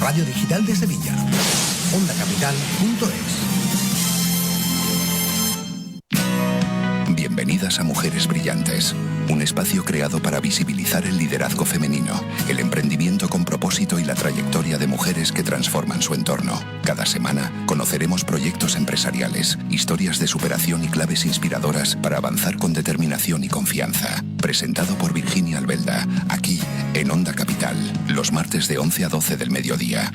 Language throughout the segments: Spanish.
Radio Digital de Sevilla. OndaCapital.es. Bienvenidas a Mujeres Brillantes, un espacio creado para visibilizar el liderazgo femenino, el emprendimiento con propósito y la trayectoria de mujeres que transforman su entorno. Cada semana conoceremos proyectos empresariales, historias de superación y claves inspiradoras para avanzar con determinación y confianza. Presentado por Virginia Albelda, aquí en Onda Capital, los martes de 11 a 12 del mediodía.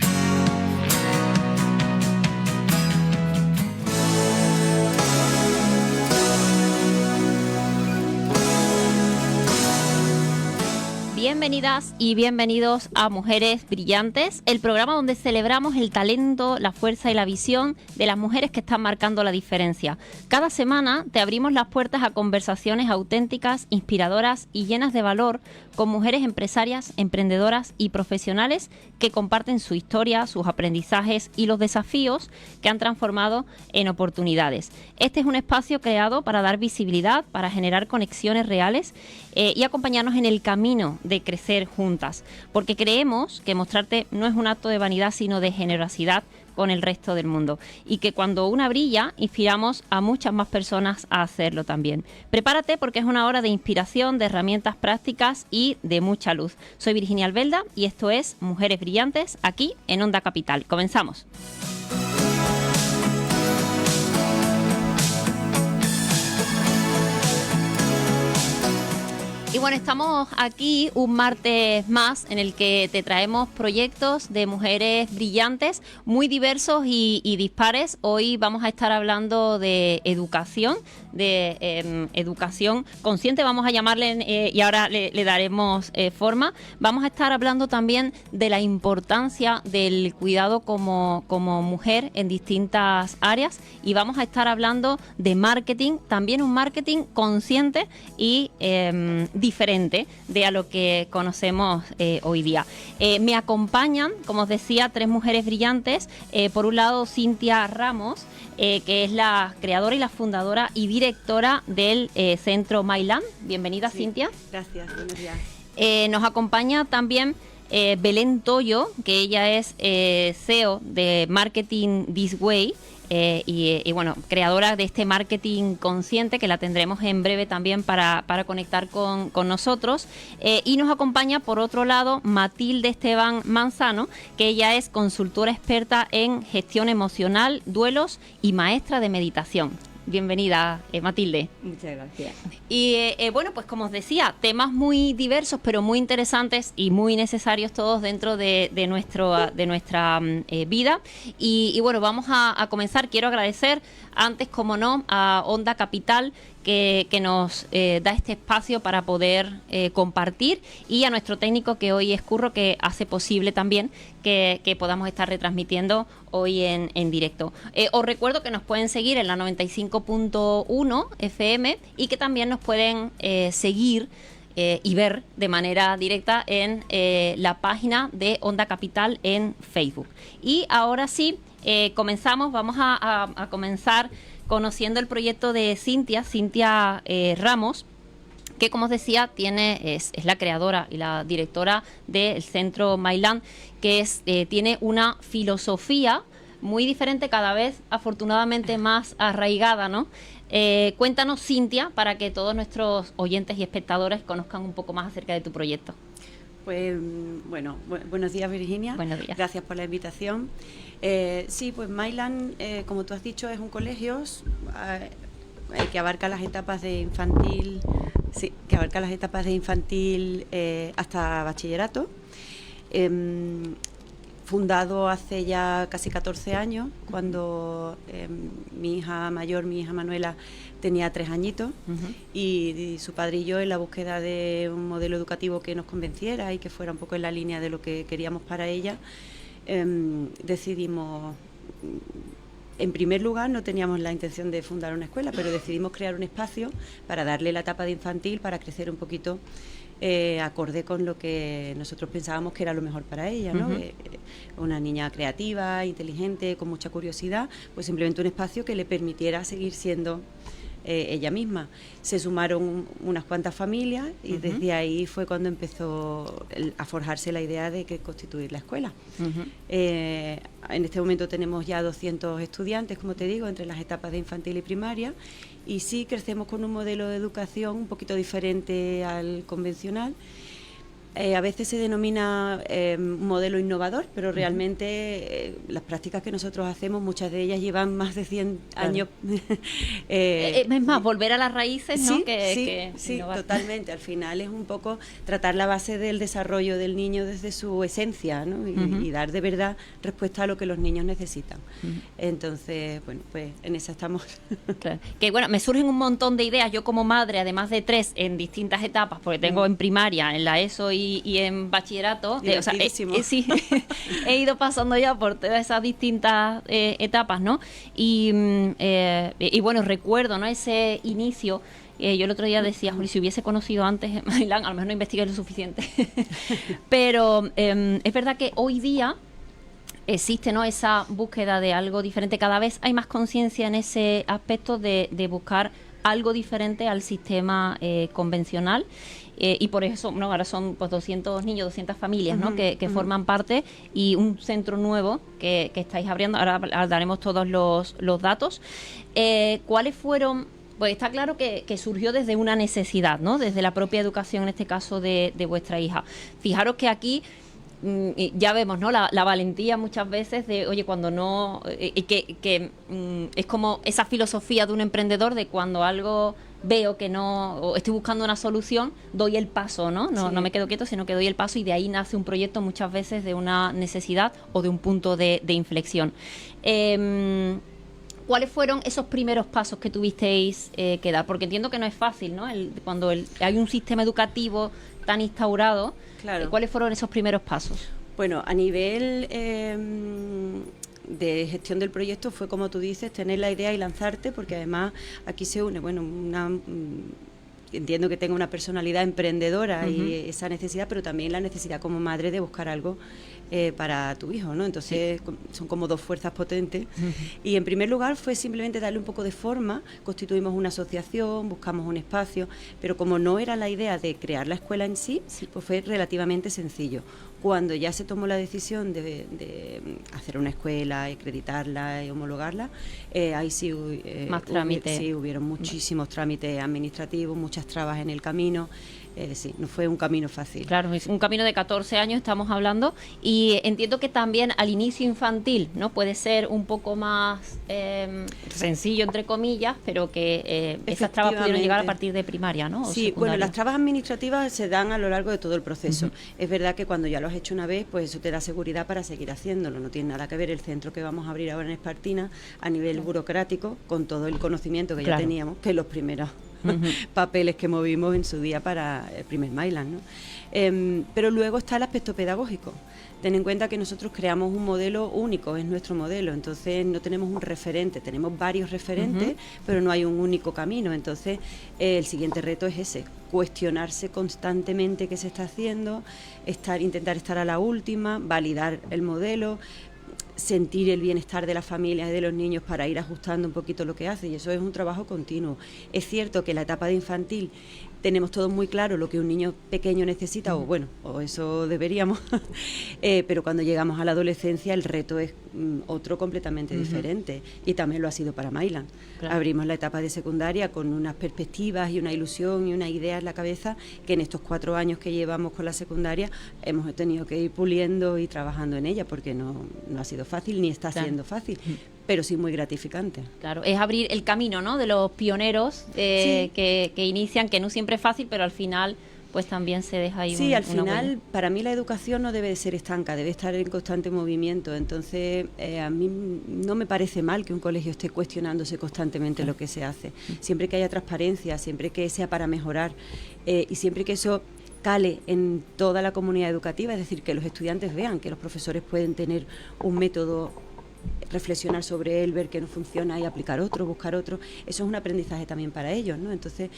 Bienvenidas y bienvenidos a Mujeres Brillantes, el programa donde celebramos el talento, la fuerza y la visión de las mujeres que están marcando la diferencia. Cada semana te abrimos las puertas a conversaciones auténticas, inspiradoras y llenas de valor con mujeres empresarias, emprendedoras y profesionales que comparten su historia, sus aprendizajes y los desafíos que han transformado en oportunidades. Este es un espacio creado para dar visibilidad, para generar conexiones reales y acompañarnos en el camino de crecer juntas, porque creemos que mostrarte no es un acto de vanidad, sino de generosidad con el resto del mundo, y que cuando una brilla, inspiramos a muchas más personas a hacerlo también. Prepárate porque es una hora de inspiración, de herramientas prácticas y de mucha luz. Soy Virginia Albelda y esto es Mujeres Brillantes, aquí en Onda Capital. Comenzamos. Y bueno, estamos aquí un martes más en el que te traemos proyectos de mujeres brillantes, muy diversos y dispares. Hoy vamos a estar hablando de educación consciente, vamos a llamarle, y ahora le daremos forma. Vamos a estar hablando también de la importancia del cuidado como mujer en distintas áreas, y vamos a estar hablando de marketing, también un marketing consciente y diferente de a lo que conocemos hoy día. Me acompañan, como os decía, tres mujeres brillantes. Por un lado, Cintia Ramos, que es la creadora y la fundadora y directora del Centro Myland. Bienvenida, sí. Cintia. Gracias, buenos días. Nos acompaña también Belén Toyo, que ella es CEO de Marketing This Way. Y bueno, creadora de este marketing consciente, que la tendremos en breve también para conectar con nosotros. Y nos acompaña, por otro lado, Matilde Esteban Manzano, que ella es consultora experta en gestión emocional, duelos y maestra de meditación. Bienvenida, Matilde. Muchas gracias. Y bueno, pues como os decía, temas muy diversos, pero muy interesantes y muy necesarios todos dentro de nuestra vida. Y bueno, vamos a comenzar. Quiero agradecer antes, como no, a Onda Capital, que nos da este espacio para poder compartir, y a nuestro técnico, que hoy es Curro, que hace posible también que podamos estar retransmitiendo hoy en directo. Os recuerdo que nos pueden seguir en la 95.1 FM y que también nos pueden seguir y ver de manera directa en la página de Onda Capital en Facebook. Y ahora sí, comenzamos. Vamos a comenzar conociendo el proyecto de Cintia Ramos, que, como os decía, es la creadora y la directora del Centro Myland, que tiene una filosofía muy diferente, cada vez afortunadamente más arraigada, ¿no? Cuéntanos, Cintia, para que todos nuestros oyentes y espectadores conozcan un poco más acerca de tu proyecto. Pues bueno, buenos días, Virginia. Buenos días. Gracias por la invitación. Sí, pues Myland, como tú has dicho, es un colegio que abarca las etapas de infantil, hasta bachillerato. Fundado hace ya casi 14 años, cuando mi hija mayor, mi hija Manuela, tenía 3 añitos. Uh-huh. y su padre y yo, en la búsqueda de un modelo educativo que nos convenciera y que fuera un poco en la línea de lo que queríamos para ella, decidimos, en primer lugar, no teníamos la intención de fundar una escuela, pero decidimos crear un espacio para darle la etapa de infantil, para crecer un poquito acorde con lo que nosotros pensábamos que era lo mejor para ella, ¿no? Uh-huh. Una niña creativa, inteligente, con mucha curiosidad, pues simplemente un espacio que le permitiera seguir siendo ella misma. Se sumaron unas cuantas familias y desde ahí fue cuando empezó a forjarse la idea de que constituir la escuela. En este momento tenemos ya 200 estudiantes, como te digo, entre las etapas de infantil y primaria, y sí crecemos con un modelo de educación un poquito diferente al convencional. A veces se denomina modelo innovador, pero realmente las prácticas que nosotros hacemos, muchas de ellas llevan más de 100 años. Es más, volver a las raíces, ¿no? Sí, totalmente. Al final es un poco tratar la base del desarrollo del niño desde su esencia, ¿no? Y dar de verdad respuesta a lo que los niños necesitan. Entonces, bueno, pues en esa estamos. Claro. Que bueno, me surgen un montón de ideas. Yo como madre, además de 3 en distintas etapas, porque tengo en primaria, en la ESO y en bachillerato, sí, he ido pasando ya por todas esas distintas etapas, ¿no? Y bueno, recuerdo, ¿no?, ese inicio. Yo el otro día decía, Juli, si hubiese conocido antes Mailán, a lo mejor no investigué lo suficiente. Pero es verdad que hoy día existe, ¿no?, esa búsqueda de algo diferente. Cada vez hay más conciencia en ese aspecto de buscar algo diferente al sistema convencional. Y por eso, ¿no?, ahora son pues 200 niños, 200 familias, ¿no?, que forman parte, y un centro nuevo que estáis abriendo. Ahora daremos todos los datos. ¿Cuáles fueron? Pues está claro que surgió desde una necesidad, ¿no?, desde la propia educación, en este caso de vuestra hija. Fijaros que aquí ya vemos, ¿no?, la valentía muchas veces de, oye, cuando no... que es como esa filosofía de un emprendedor, de cuando algo veo que no, o estoy buscando una solución, doy el paso, ¿no? No me quedo quieto, sino que doy el paso, y de ahí nace un proyecto muchas veces de una necesidad o de un punto de inflexión. ¿Cuáles fueron esos primeros pasos que tuvisteis que dar? Porque entiendo que no es fácil, ¿no? Cuando hay un sistema educativo tan instaurado, claro. ¿Cuáles fueron esos primeros pasos? Bueno, a nivel de gestión del proyecto fue, como tú dices, tener la idea y lanzarte, porque además aquí se une, bueno, entiendo que tenga una personalidad emprendedora y esa necesidad, pero también la necesidad como madre de buscar algo para tu hijo, ¿no? Entonces son como dos fuerzas potentes. Y en primer lugar fue simplemente darle un poco de forma. Constituimos una asociación, buscamos un espacio, pero como no era la idea de crear la escuela en sí, pues fue relativamente sencillo. Cuando ya se tomó la decisión de hacer una escuela, acreditarla y homologarla, ahí sí, más trámites. Sí, hubieron muchísimos trámites administrativos, muchas trabas en el camino. Sí, no fue un camino fácil. Claro, es un camino de 14 años estamos hablando, y entiendo que también al inicio infantil, ¿no?, puede ser un poco más sencillo, entre comillas, pero que esas trabas pudieron llegar a partir de primaria, ¿no? Sí, bueno, las trabas administrativas se dan a lo largo de todo el proceso. Es verdad que cuando ya lo has hecho una vez, pues eso te da seguridad para seguir haciéndolo. No tiene nada que ver el centro que vamos a abrir ahora en Espartina a nivel burocrático, con todo el conocimiento que ya teníamos, que los primeros papeles que movimos en su día para el primer Mailán, ¿no? Pero luego está el aspecto pedagógico. Ten en cuenta que nosotros creamos un modelo único, es nuestro modelo, entonces no tenemos un referente, tenemos varios referentes, pero no hay un único camino. Entonces el siguiente reto es ese, cuestionarse constantemente qué se está haciendo, intentar estar a la última, validar el modelo, sentir el bienestar de las familias y de los niños para ir ajustando un poquito lo que hace, y eso es un trabajo continuo. Es cierto que en la etapa de infantil tenemos todo muy claro lo que un niño pequeño necesita, o eso deberíamos, pero cuando llegamos a la adolescencia el reto es otro completamente diferente, y también lo ha sido para Mailán. Claro. Abrimos la etapa de secundaria con unas perspectivas y una ilusión y una idea en la cabeza que en estos 4 años que llevamos con la secundaria hemos tenido que ir puliendo y trabajando en ella, porque no ha sido fácil ni está siendo fácil, pero sí muy gratificante. Claro, es abrir el camino, ¿no?, de los pioneros que inician, que no siempre es fácil, pero al final pues también se deja ahí al final, para mí la educación no debe de ser estanca, debe estar en constante movimiento. Entonces, a mí no me parece mal que un colegio esté cuestionándose constantemente lo que se hace. Siempre que haya transparencia, siempre que sea para mejorar, y siempre que eso cale en toda la comunidad educativa, es decir, que los estudiantes vean que los profesores pueden tener un método, reflexionar sobre él, ver que no funciona y aplicar otro, buscar otro. Eso es un aprendizaje también para ellos, ¿no? Entonces,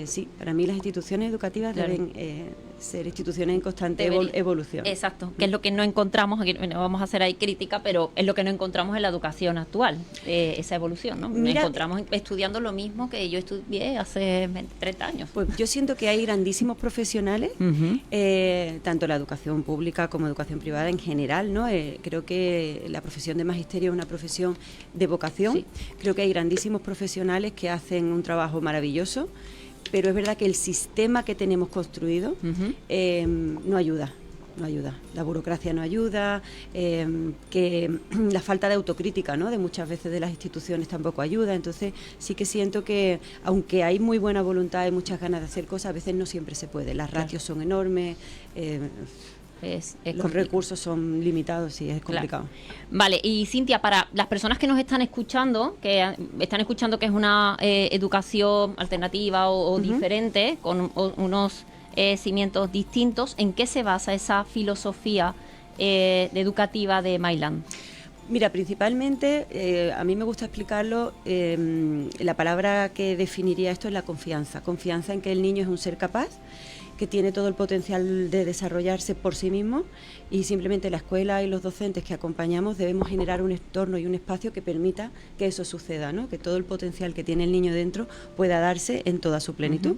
Sí, para mí las instituciones educativas deben ser instituciones en constante evolución. Exacto, que es lo que no encontramos, aquí no vamos a hacer ahí crítica, pero es lo que no encontramos en la educación actual, esa evolución, ¿no? Mira, encontramos estudiando lo mismo que yo estudié hace 30 años. Pues yo siento que hay grandísimos profesionales, tanto la educación pública como educación privada en general, ¿no? Creo que la profesión de magisterio es una profesión de vocación. Sí. Creo que hay grandísimos profesionales que hacen un trabajo maravilloso, pero es verdad que el sistema que tenemos construido no ayuda. La burocracia no ayuda, que la falta de autocrítica, ¿no?, de muchas veces de las instituciones tampoco ayuda. Entonces sí que siento que, aunque hay muy buena voluntad y muchas ganas de hacer cosas, a veces no siempre se puede. Las ratios son enormes, los recursos son limitados y es complicado. Claro. Vale, y Cintia, para las personas que nos están escuchando que es una educación alternativa o diferente, con unos cimientos distintos, ¿en qué se basa esa filosofía educativa de Myland? Mira, principalmente, a mí me gusta explicarlo, la palabra que definiría esto es la confianza. Confianza en que el niño es un ser capaz, que tiene todo el potencial de desarrollarse por sí mismo, y simplemente la escuela y los docentes que acompañamos debemos generar un entorno y un espacio que permita que eso suceda, ¿no? Que todo el potencial que tiene el niño dentro pueda darse en toda su plenitud.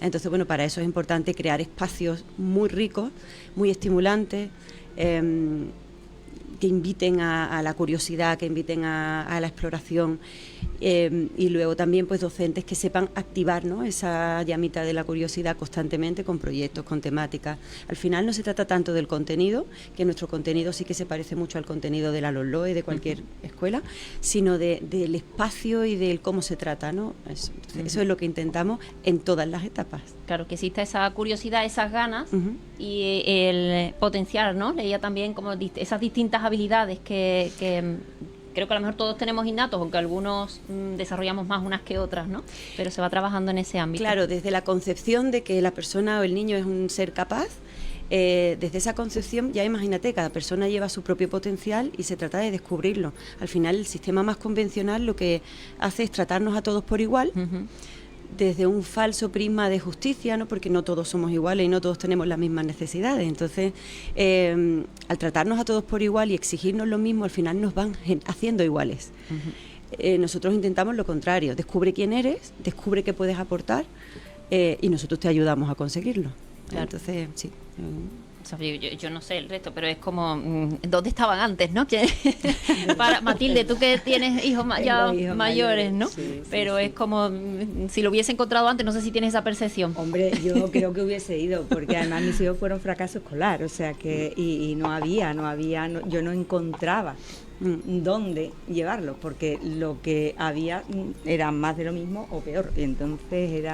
Entonces, bueno, para eso es importante crear espacios muy ricos, muy estimulantes, que inviten a la curiosidad, que inviten a la exploración, y luego también pues docentes que sepan activar, ¿no?, esa llamita de la curiosidad constantemente con proyectos, con temáticas. Al final no se trata tanto del contenido, que nuestro contenido sí que se parece mucho al contenido de la LOE, de cualquier escuela, sino del espacio y del cómo se trata, ¿no? Eso es lo que intentamos en todas las etapas. Claro, que exista esa curiosidad, esas ganas y el potenciar, ¿no? Leía también como esas distintas habilidades que creo que a lo mejor todos tenemos innatos, aunque algunos desarrollamos más unas que otras, ¿no? Pero se va trabajando en ese ámbito. Claro, desde la concepción de que la persona o el niño es un ser capaz, desde esa concepción ya imagínate, cada persona lleva su propio potencial y se trata de descubrirlo. Al final el sistema más convencional lo que hace es tratarnos a todos por igual, desde un falso prisma de justicia, ¿no?, porque no todos somos iguales y no todos tenemos las mismas necesidades. Entonces, al tratarnos a todos por igual y exigirnos lo mismo, al final nos van haciendo iguales. Nosotros intentamos lo contrario: descubre quién eres, descubre qué puedes aportar, y nosotros te ayudamos a conseguirlo. Claro. Entonces, sí. Yo no sé el resto, pero es como ¿dónde estaban antes, no? Para Matilde, tú que tienes hijos mayores, ¿no? Sí, pero sí, es como si lo hubiese encontrado antes. No sé si tienes esa percepción. Hombre, yo creo que hubiese ido, porque además mis hijos fueron fracaso escolar, o sea que y no había, yo no encontraba dónde llevarlos, porque lo que había era más de lo mismo o peor. Y entonces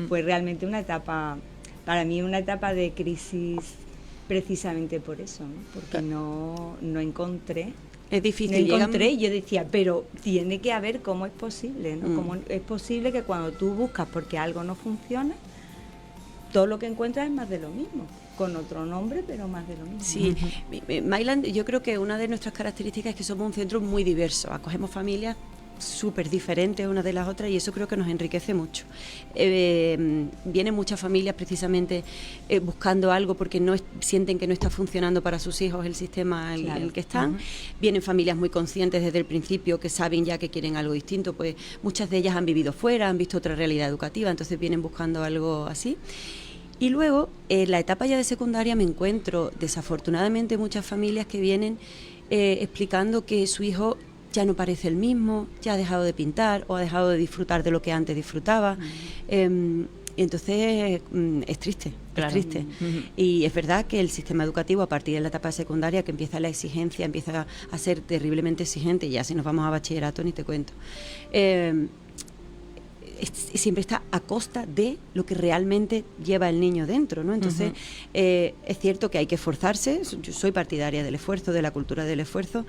fue realmente una etapa, para mí una etapa de crisis, precisamente por eso, ¿no? Porque no encontré. Es difícil. No encontré, y yo decía, pero tiene que haber cómo es posible, ¿no? Cómo es posible que cuando tú buscas porque algo no funciona, todo lo que encuentras es más de lo mismo, con otro nombre, pero más de lo mismo. Sí, Myland, yo creo que una de nuestras características es que somos un centro muy diverso, acogemos familias súper diferentes unas de las otras, y eso creo que nos enriquece mucho. Vienen muchas familias precisamente buscando algo porque sienten que no está funcionando para sus hijos el sistema en el que están. Vienen familias muy conscientes desde el principio, que saben ya que quieren algo distinto, pues muchas de ellas han vivido fuera, han visto otra realidad educativa, entonces vienen buscando algo así. Y luego, en la etapa ya de secundaria, me encuentro desafortunadamente muchas familias que vienen explicando que su hijo ya no parece el mismo, ya ha dejado de pintar o ha dejado de disfrutar de lo que antes disfrutaba. Y entonces es triste, claro. Es triste. Y es verdad que el sistema educativo, a partir de la etapa secundaria, que empieza la exigencia, empieza a ser terriblemente exigente, y ya si nos vamos a bachillerato ni te cuento, siempre está a costa de lo que realmente lleva el niño dentro, ¿no? Entonces, es cierto que hay que esforzarse. Yo soy partidaria del esfuerzo, de la cultura del esfuerzo,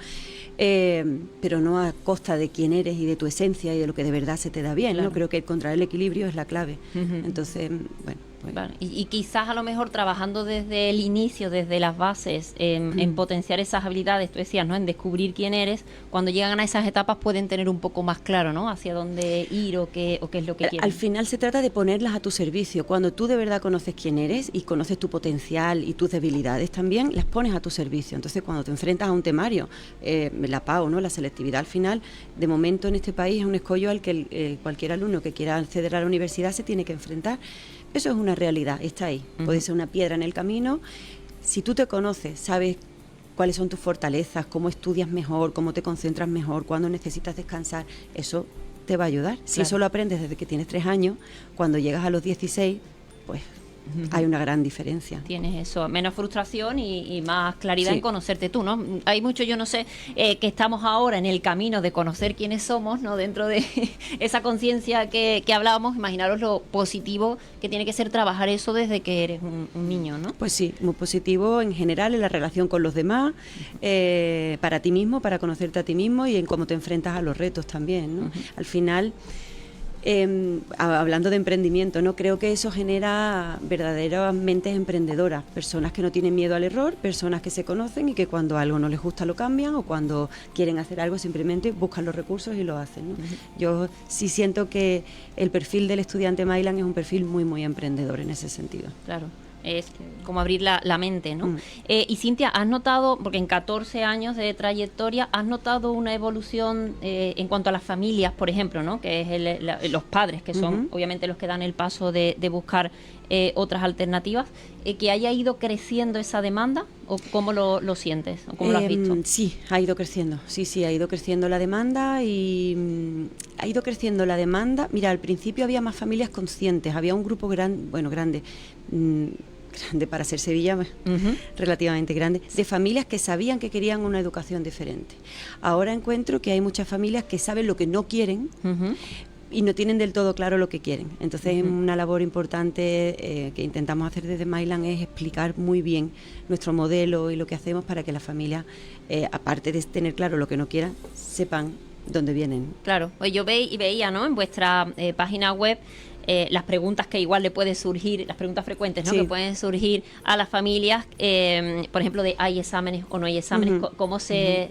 pero no a costa de quién eres y de tu esencia y de lo que de verdad se te da bien, claro. ¿No? Creo que encontrar el equilibrio es la clave. Entonces, bueno, Pues. Vale. Y quizás a lo mejor trabajando desde el inicio, desde las bases, en potenciar esas habilidades, tú decías, ¿no? En descubrir quién eres, cuando llegan a esas etapas pueden tener un poco más claro, ¿no? Hacia dónde ir o qué es lo que quieren. Al final se trata de ponerlas a tu servicio. Cuando tú de verdad conoces quién eres y conoces tu potencial y tus debilidades también, las pones a tu servicio. Entonces, cuando te enfrentas a un temario, la PAO, ¿no? La selectividad al final, de momento en este país es un escollo al que cualquier alumno que quiera acceder a la universidad se tiene que enfrentar. Eso es una realidad, está ahí. Puede ser una piedra en el camino. Si tú te conoces, sabes cuáles son tus fortalezas, cómo estudias mejor, cómo te concentras mejor, cuándo necesitas descansar, eso te va a ayudar. Si eso lo aprendes desde que tienes 3 años, cuando llegas a los 16, pues hay una gran diferencia. Tienes eso, menos frustración y más claridad en conocerte tú, ¿no? Hay mucho, yo no sé, que estamos ahora en el camino de conocer quiénes somos, ¿no? Dentro de esa conciencia que hablábamos, imaginaros lo positivo que tiene que ser trabajar eso desde que eres un niño, ¿no? Pues sí, muy positivo en general en la relación con los demás, para ti mismo, para conocerte a ti mismo y en cómo te enfrentas a los retos también, ¿no? Al final... hablando de emprendimiento, ¿no? Creo que eso genera verdaderas mentes emprendedoras, personas que no tienen miedo al error, personas que se conocen y que cuando algo no les gusta lo cambian o cuando quieren hacer algo simplemente buscan los recursos y lo hacen, ¿no? Yo sí siento que el perfil del estudiante Mailan es un perfil muy, muy emprendedor en ese sentido. Claro. Es como abrir la mente, ¿no? Y Cintia, ¿has notado, porque en 14 años de trayectoria, has notado una evolución en cuanto a las familias, por ejemplo, ¿no? Que es los padres, que son obviamente los que dan el paso de buscar otras alternativas, que haya ido creciendo esa demanda, o cómo lo sientes, o cómo lo has visto? Sí, ha ido creciendo, sí, ha ido creciendo la demanda y ha ido creciendo la demanda. Mira, al principio había más familias conscientes, había un grupo grande para ser Sevilla, relativamente grande, de familias que sabían que querían una educación diferente. Ahora encuentro que hay muchas familias que saben lo que no quieren, y no tienen del todo claro lo que quieren. Entonces, una labor importante que intentamos hacer desde Mailan es explicar muy bien nuestro modelo y lo que hacemos para que las familias, aparte de tener claro lo que no quieran, sepan dónde vienen. Claro, pues yo veía, ¿no? En vuestra página web las preguntas que igual le puede surgir, las preguntas frecuentes, ¿no? Que pueden surgir a las familias, por ejemplo, de ¿hay exámenes o no hay exámenes? ¿Cómo se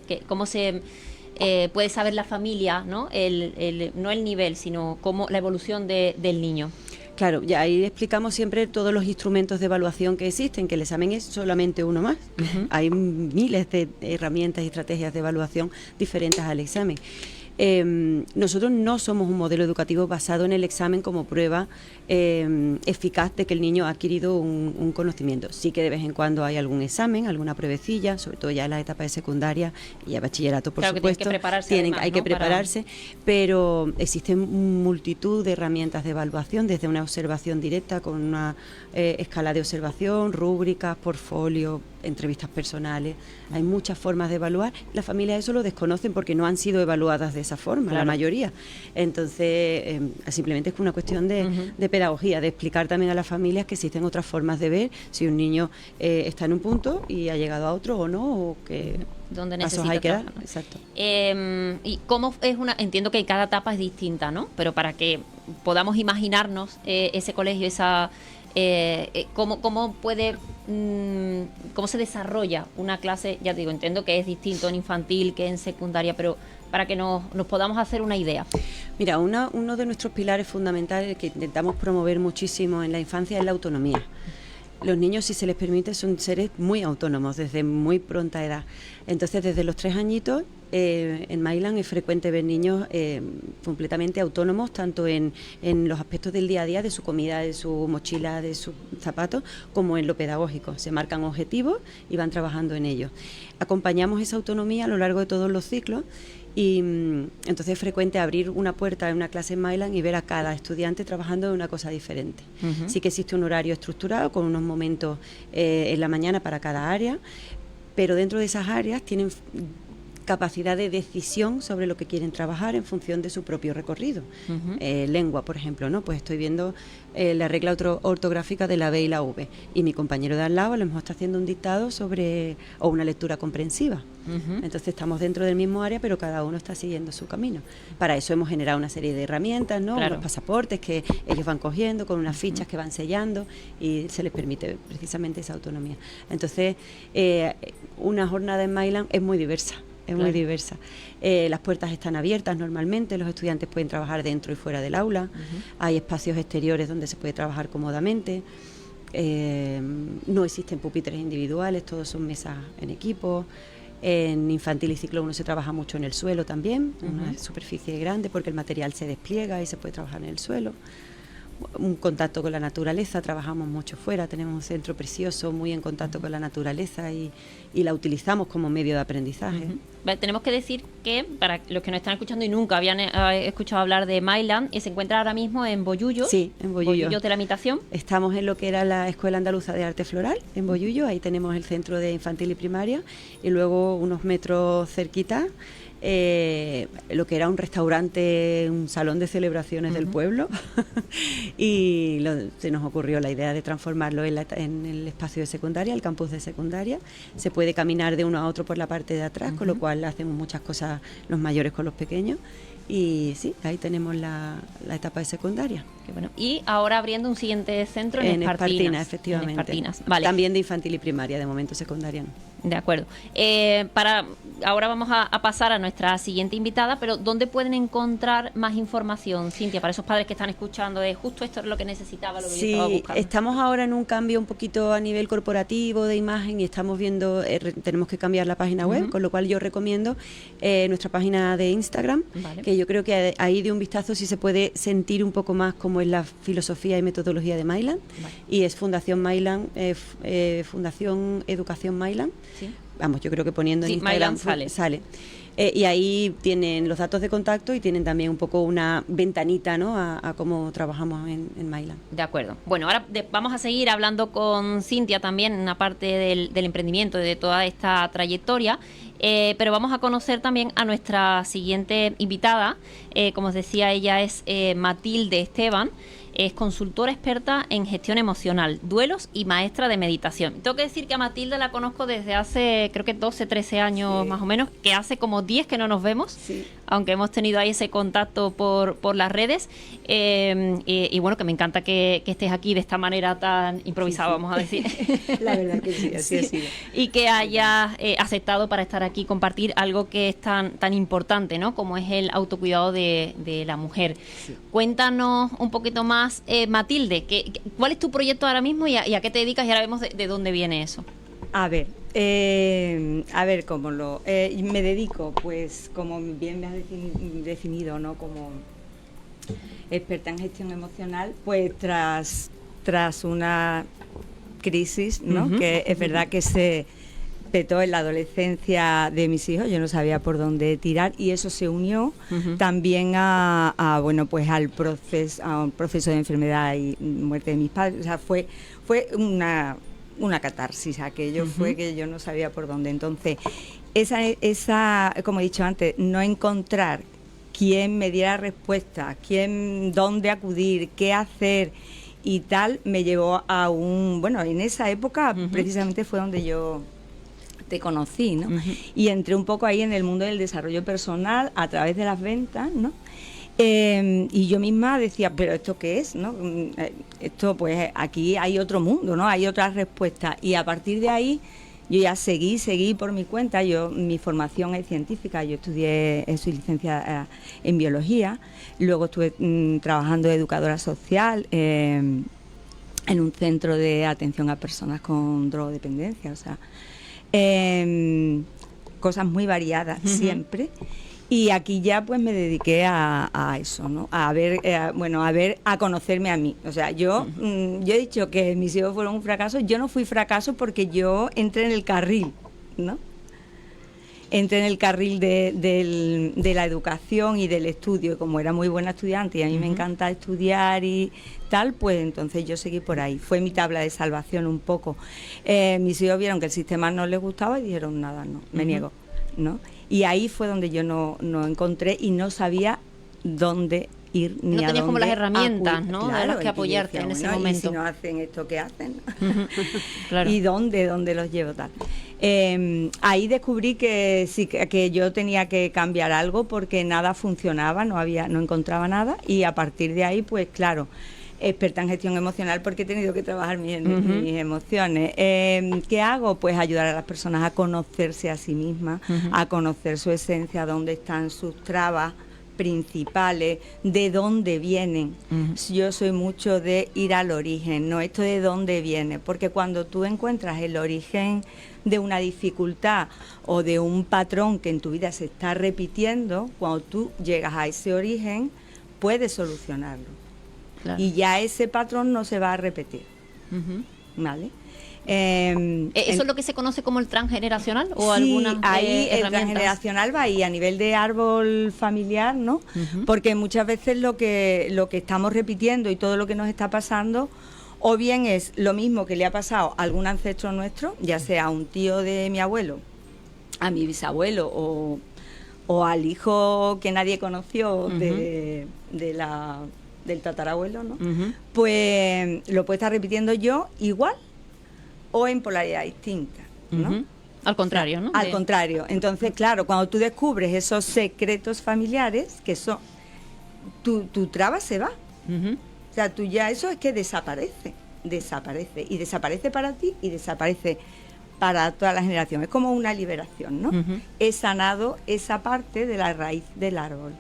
puede saber la familia, ¿no? No el nivel, sino cómo la evolución del niño? Claro, ya ahí explicamos siempre todos los instrumentos de evaluación que existen, que el examen es solamente uno más. Hay miles de herramientas y estrategias de evaluación diferentes al examen. Nosotros no somos un modelo educativo basado en el examen como prueba eficaz de que el niño ha adquirido un conocimiento. Sí que de vez en cuando hay algún examen, alguna pruebecilla, sobre todo ya en las etapas de secundaria y a bachillerato, por supuesto. Que hay que prepararse, pero existen multitud de herramientas de evaluación, desde una observación directa con una escala de observación, rúbricas, portfolio, entrevistas personales. Hay muchas formas de evaluar. Las familias eso lo desconocen porque no han sido evaluadas de esa forma, la mayoría. Entonces, simplemente es una cuestión de pedagogía, de explicar también a las familias que existen otras formas de ver si un niño está en un punto y ha llegado a otro o no, o que donde pasos hay que dar. Exacto. Y cómo es entiendo que cada etapa es distinta, ¿no? Pero para que podamos imaginarnos ese colegio, esa cómo puede cómo se desarrolla una clase, ya te digo, entiendo que es distinto en infantil que en secundaria, pero para que nos podamos hacer una idea. Mira, uno de nuestros pilares fundamentales que intentamos promover muchísimo en la infancia es la autonomía. Los niños, si se les permite, son seres muy autónomos desde muy pronta edad. Entonces, desde los 3 añitos, en Mailan es frecuente ver niños completamente autónomos, tanto en los aspectos del día a día, de su comida, de su mochila, de sus zapatos, como en lo pedagógico. Se marcan objetivos y van trabajando en ellos. Acompañamos esa autonomía a lo largo de todos los ciclos. Y entonces es frecuente abrir una puerta en una clase en Mailan y ver a cada estudiante trabajando en una cosa diferente. Sí que existe un horario estructurado con unos momentos en la mañana para cada área, pero dentro de esas áreas capacidad de decisión sobre lo que quieren trabajar en función de su propio recorrido. Lengua, por ejemplo, ¿no? Pues estoy viendo la regla ortográfica de la B y la V, y mi compañero de al lado a lo mejor está haciendo un dictado o una lectura comprensiva. Entonces estamos dentro del mismo área, pero cada uno está siguiendo su camino. Para eso hemos generado una serie de herramientas, ¿no? Unos pasaportes que ellos van cogiendo con unas fichas que van sellando, y se les permite precisamente esa autonomía. Entonces, una jornada en Myland es muy diversa. Muy diversa. Las puertas están abiertas normalmente, los estudiantes pueden trabajar dentro y fuera del aula, hay espacios exteriores donde se puede trabajar cómodamente, no existen pupitres individuales, todos son mesas en equipo. En infantil y ciclo 1 se trabaja mucho en el suelo también, una superficie grande porque el material se despliega y se puede trabajar en el suelo. Un contacto con la naturaleza, trabajamos mucho fuera, tenemos un centro precioso, muy en contacto con la naturaleza, y la utilizamos como medio de aprendizaje. Tenemos que decir que, para los que nos están escuchando y nunca habían escuchado hablar de Myland, se encuentra ahora mismo en Bollullo. Sí, en Bollullo. Bollullo de la Imitación. Estamos en lo que era la Escuela Andaluza de Arte Floral, en Bollullo, ahí tenemos el centro de infantil y primaria, y luego unos metros cerquita, lo que era un restaurante, un salón de celebraciones del pueblo, y se nos ocurrió la idea de transformarlo en el espacio de secundaria, el campus de secundaria. Se puede caminar de uno a otro por la parte de atrás, con lo cual hacemos muchas cosas los mayores con los pequeños, y sí, ahí tenemos la etapa de secundaria. Qué bueno. Y ahora abriendo un siguiente centro en Espartinas, efectivamente. En Espartinas. Vale. También de infantil y primaria, de momento secundaria no. De acuerdo. Ahora vamos a pasar a nuestra siguiente invitada, pero ¿dónde pueden encontrar más información, Cintia, para esos padres que están escuchando de justo esto es lo que necesitaba, lo que yo estaba buscando? Sí, estamos ahora en un cambio un poquito a nivel corporativo de imagen, y estamos viendo, tenemos que cambiar la página web, con lo cual yo recomiendo nuestra página de Instagram, que yo creo que ahí de un vistazo sí se puede sentir un poco más cómo es la filosofía y metodología de Myland, y es Fundación Myland, Fundación Educación Myland. ¿Sí? Vamos, yo creo que poniendo en Instagram sale. Y ahí tienen los datos de contacto y tienen también un poco una ventanita, ¿no?, a cómo trabajamos en Myland. De acuerdo. Bueno, ahora vamos a seguir hablando con Cintia también en una parte del emprendimiento, de toda esta trayectoria, pero vamos a conocer también a nuestra siguiente invitada. Como os decía, ella es Matilde Esteban. Es consultora experta en gestión emocional, duelos y maestra de meditación. Tengo que decir que a Matilde la conozco desde hace, creo que 12, 13 años más o menos, que hace como 10 que no nos vemos, aunque hemos tenido ahí ese contacto por las redes. Y bueno, que me encanta que estés aquí de esta manera tan improvisada, vamos a decir. La verdad que sí, así ha sido. Y que hayas aceptado para estar aquí y compartir algo que es tan importante, ¿no?, como es el autocuidado de la mujer. Sí. Cuéntanos un poquito más, Matilde, ¿cuál es tu proyecto ahora mismo y a qué te dedicas? Y ahora vemos de dónde viene eso. A ver, cómo me dedico, pues como bien me has definido, ¿no?, como experta en gestión emocional, pues tras una crisis, ¿no?, que es verdad que se petó en la adolescencia de mis hijos, yo no sabía por dónde tirar, y eso se unió también a un proceso de enfermedad y muerte de mis padres. O sea, fue una catarsis aquello, fue que yo no sabía por dónde. Entonces, esa, como he dicho antes, no encontrar quién me diera respuesta, dónde acudir, qué hacer y tal, me llevó a en esa época precisamente fue donde yo te conocí, ¿no? Y entré un poco ahí en el mundo del desarrollo personal a través de las ventas, ¿no? Y yo misma decía, ¿pero esto qué es, no? Esto, pues, aquí hay otro mundo, ¿no? Hay otras respuestas. Y a partir de ahí, yo ya seguí por mi cuenta. Mi formación es científica, yo soy licenciada en biología. Luego estuve trabajando de educadora social en un centro de atención a personas con drogodependencia, o sea, cosas muy variadas siempre. Y aquí ya pues me dediqué a eso, ¿no? A conocerme a mí. O sea, yo he dicho que mis hijos fueron un fracaso. Yo no fui fracaso porque yo entré en el carril, ¿no? Entré en el carril de la educación y del estudio. Y como era muy buena estudiante y a mí me encanta estudiar y tal, pues entonces yo seguí por ahí. Fue mi tabla de salvación un poco. Mis hijos vieron que el sistema no les gustaba y dijeron, nada, no, me niego. ¿no? Y ahí fue donde yo no encontré y no sabía dónde ir ni no a tenías dónde como las herramientas, acudir. ¿no? Claro, de las que y apoyarte decía, en ese bueno, momento. ¿y si no hacen esto, qué hacen? Claro. ¿Y dónde los llevo tal? Ahí descubrí que sí, que yo tenía que cambiar algo porque nada funcionaba, no encontraba nada, y a partir de ahí, pues claro, experta en gestión emocional porque he tenido que trabajar mis emociones. ¿Qué hago? Pues ayudar a las personas a conocerse a sí mismas, a conocer su esencia, dónde están sus trabas principales, de dónde vienen. Yo soy mucho de ir al origen, no esto de dónde viene, porque cuando tú encuentras el origen de una dificultad o de un patrón que en tu vida se está repitiendo, cuando tú llegas a ese origen, puedes solucionarlo. Claro. Y ya ese patrón no se va a repetir. ¿Vale? ¿Eso es lo que se conoce como el transgeneracional o sí, algunas ahí el herramientas? transgeneracional va ahí a nivel de árbol familiar, ¿no? Porque muchas veces lo que estamos repitiendo y todo lo que nos está pasando, o bien es lo mismo que le ha pasado a algún ancestro nuestro, ya sea a un tío de mi abuelo, a mi bisabuelo o al hijo que nadie conoció del tatarabuelo, ¿no? Pues lo puedo estar repitiendo yo igual o en polaridad distinta, ¿no? Al contrario, ¿no? Al contrario. Entonces, claro, cuando tú descubres esos secretos familiares, que son tu traba se va. O sea, tú ya eso es que desaparece. Y desaparece para ti y desaparece para toda la generación. Es como una liberación, ¿no? He sanado esa parte de la raíz del árbol.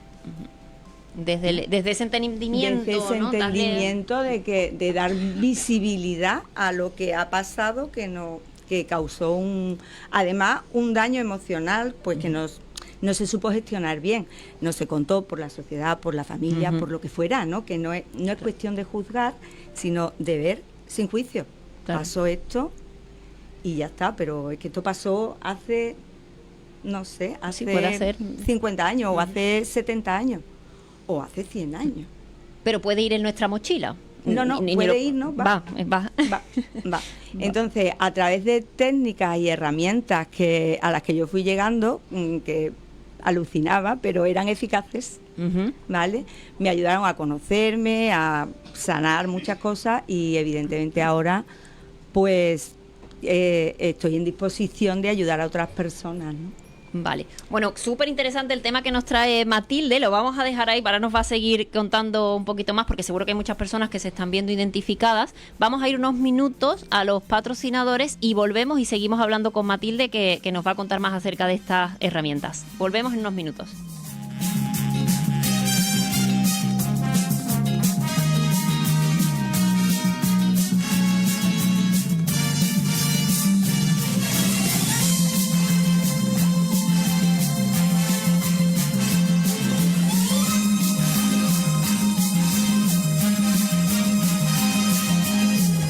Desde ese entendimiento, desde ese ¿no? entendimiento de dar visibilidad a lo que ha pasado, que causó además un daño emocional, pues que no se supo gestionar bien, no se contó por la sociedad, por la familia, por lo que fuera, ¿no? Que no es cuestión de juzgar, sino de ver sin juicio. Claro. Pasó esto y ya está, pero es que esto pasó hace, no sé, hace 50 años o hace 70 años. O hace 100 años. Pero puede ir en nuestra mochila. No, puede ir, ¿no? Va. Entonces, a través de técnicas y herramientas a las que yo fui llegando, que alucinaba, pero eran eficaces, ¿vale? Me ayudaron a conocerme, a sanar muchas cosas y evidentemente ahora, pues, estoy en disposición de ayudar a otras personas, ¿no? Vale. Bueno, súper interesante el tema que nos trae Matilde. Lo vamos a dejar ahí, para nos va a seguir contando un poquito más, porque seguro que hay muchas personas que se están viendo identificadas. Vamos a ir unos minutos a los patrocinadores y volvemos y seguimos hablando con Matilde, que nos va a contar más acerca de estas herramientas. Volvemos en unos minutos.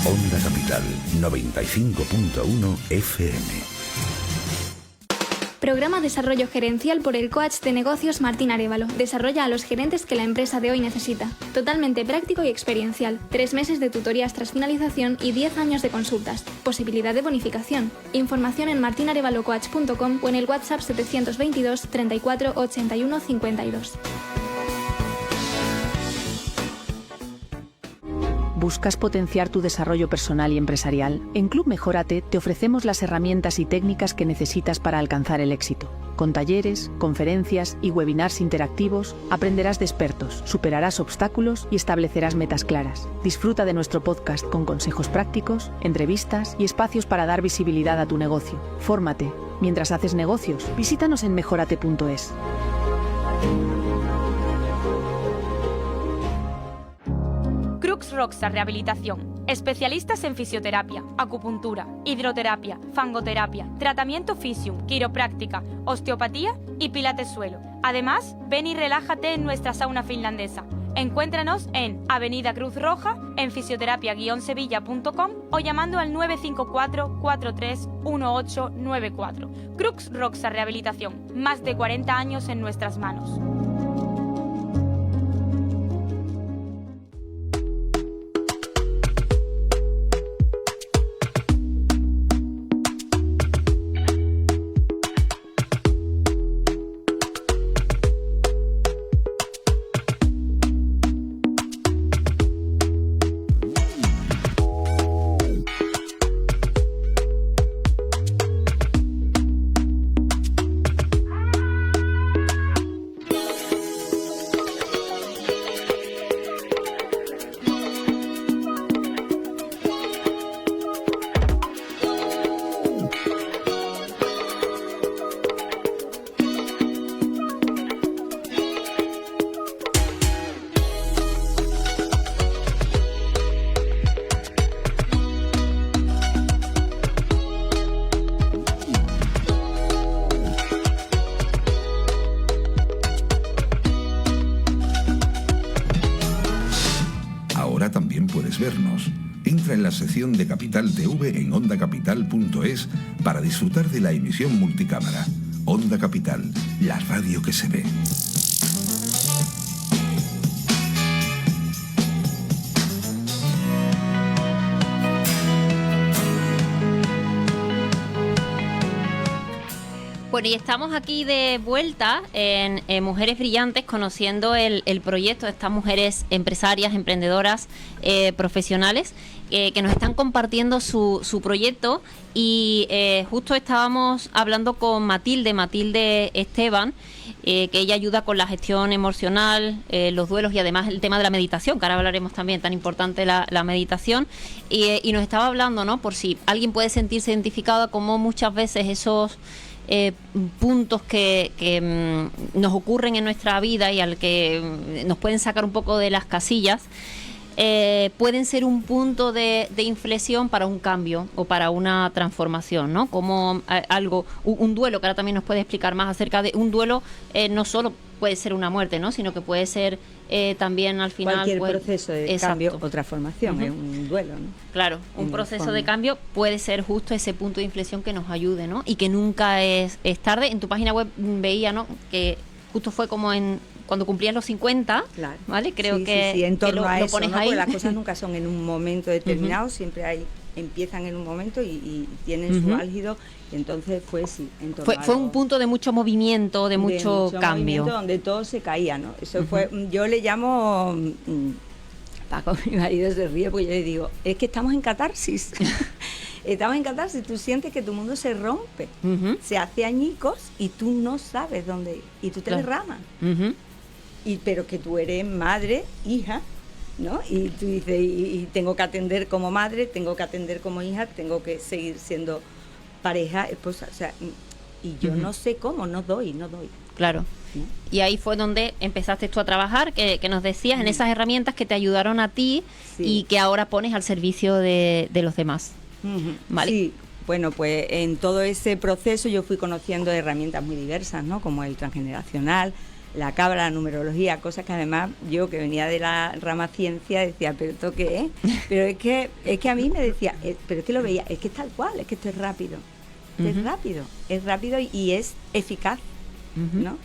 Onda Capital 95.1 FM. Programa Desarrollo Gerencial por el Coach de Negocios Martín Arévalo. Desarrolla a los gerentes que la empresa de hoy necesita. Totalmente práctico y experiencial. 3 meses de tutorías tras finalización y 10 años de consultas. Posibilidad de bonificación. Información en martinarevalocoach.com o en el WhatsApp 722 34 81 52. ¿Buscas potenciar tu desarrollo personal y empresarial? En Club Mejórate te ofrecemos las herramientas y técnicas que necesitas para alcanzar el éxito. Con talleres, conferencias y webinars interactivos, aprenderás de expertos, superarás obstáculos y establecerás metas claras. Disfruta de nuestro podcast con consejos prácticos, entrevistas y espacios para dar visibilidad a tu negocio. Fórmate. Mientras haces negocios, visítanos en mejorate.es. Crux Roxa Rehabilitación. Especialistas en fisioterapia, acupuntura, hidroterapia, fangoterapia, tratamiento Fisium, quiropráctica, osteopatía y pilates suelo. Además, ven y relájate en nuestra sauna finlandesa. Encuéntranos en Avenida Cruz Roja, en fisioterapia-sevilla.com o llamando al 954 43 1894. Crux Roxa Rehabilitación. Más de 40 años en nuestras manos. la sección de Capital TV en ondacapital.es para disfrutar de la emisión multicámara. Onda Capital, la radio que se ve. Bueno, y estamos aquí de vuelta en Mujeres Brillantes, conociendo el proyecto de estas mujeres empresarias, emprendedoras, profesionales, que nos están compartiendo su proyecto. Y justo estábamos hablando con Matilde Esteban, que ella ayuda con la gestión emocional, los duelos y además el tema de la meditación, que ahora hablaremos también, tan importante la meditación. Y nos estaba hablando, ¿no?, por si alguien puede sentirse identificado, como muchas veces esos puntos que nos ocurren en nuestra vida y al que nos pueden sacar un poco de las casillas, pueden ser un punto de inflexión para un cambio o para una transformación, ¿no? Como un duelo, que ahora también nos puede explicar más acerca de un duelo. No solo puede ser una muerte, ¿no?, sino que puede ser también al final cualquier proceso de cambio o transformación. Es un duelo, ¿no? Claro, un proceso de cambio puede ser justo ese punto de inflexión que nos ayude, ¿no? Y que nunca es tarde. En tu página web veía, ¿no?, que justo fue como cuando cumplías los 50, claro, ¿vale? Creo sí, que, sí, en torno a lo eso, pones ¿no? ahí. Porque las cosas nunca son en un momento determinado, siempre empiezan en un momento y tienen su álgido, y entonces fue en torno fue un punto de mucho movimiento, de mucho cambio, donde todo se caía, ¿no? Eso fue, yo le llamo, Paco, mi marido se ríe porque yo le digo, es que estamos en catarsis. Estamos en catarsis, tú sientes que tu mundo se rompe, se hace añicos y tú no sabes dónde ir, y tú te derramas. Pero que tú eres madre, hija, ¿no? Y tú dices, y tengo que atender como madre, tengo que atender como hija, tengo que seguir siendo pareja, esposa, o sea, y yo no sé cómo, no doy. Claro. ¿No? Y ahí fue donde empezaste tú a trabajar, que nos decías, en esas herramientas que te ayudaron a ti y que ahora pones al servicio de los demás. ¿Vale? Sí, bueno, pues en todo ese proceso yo fui conociendo herramientas muy diversas, ¿no? Como el transgeneracional, la cábala, la numerología, cosas que además yo, que venía de la rama ciencia, decía, ¿pero esto qué es? Pero es que a mí me decía, pero es que lo veía, es que es tal cual, es que esto es rápido. Es rápido y es eficaz, ¿no?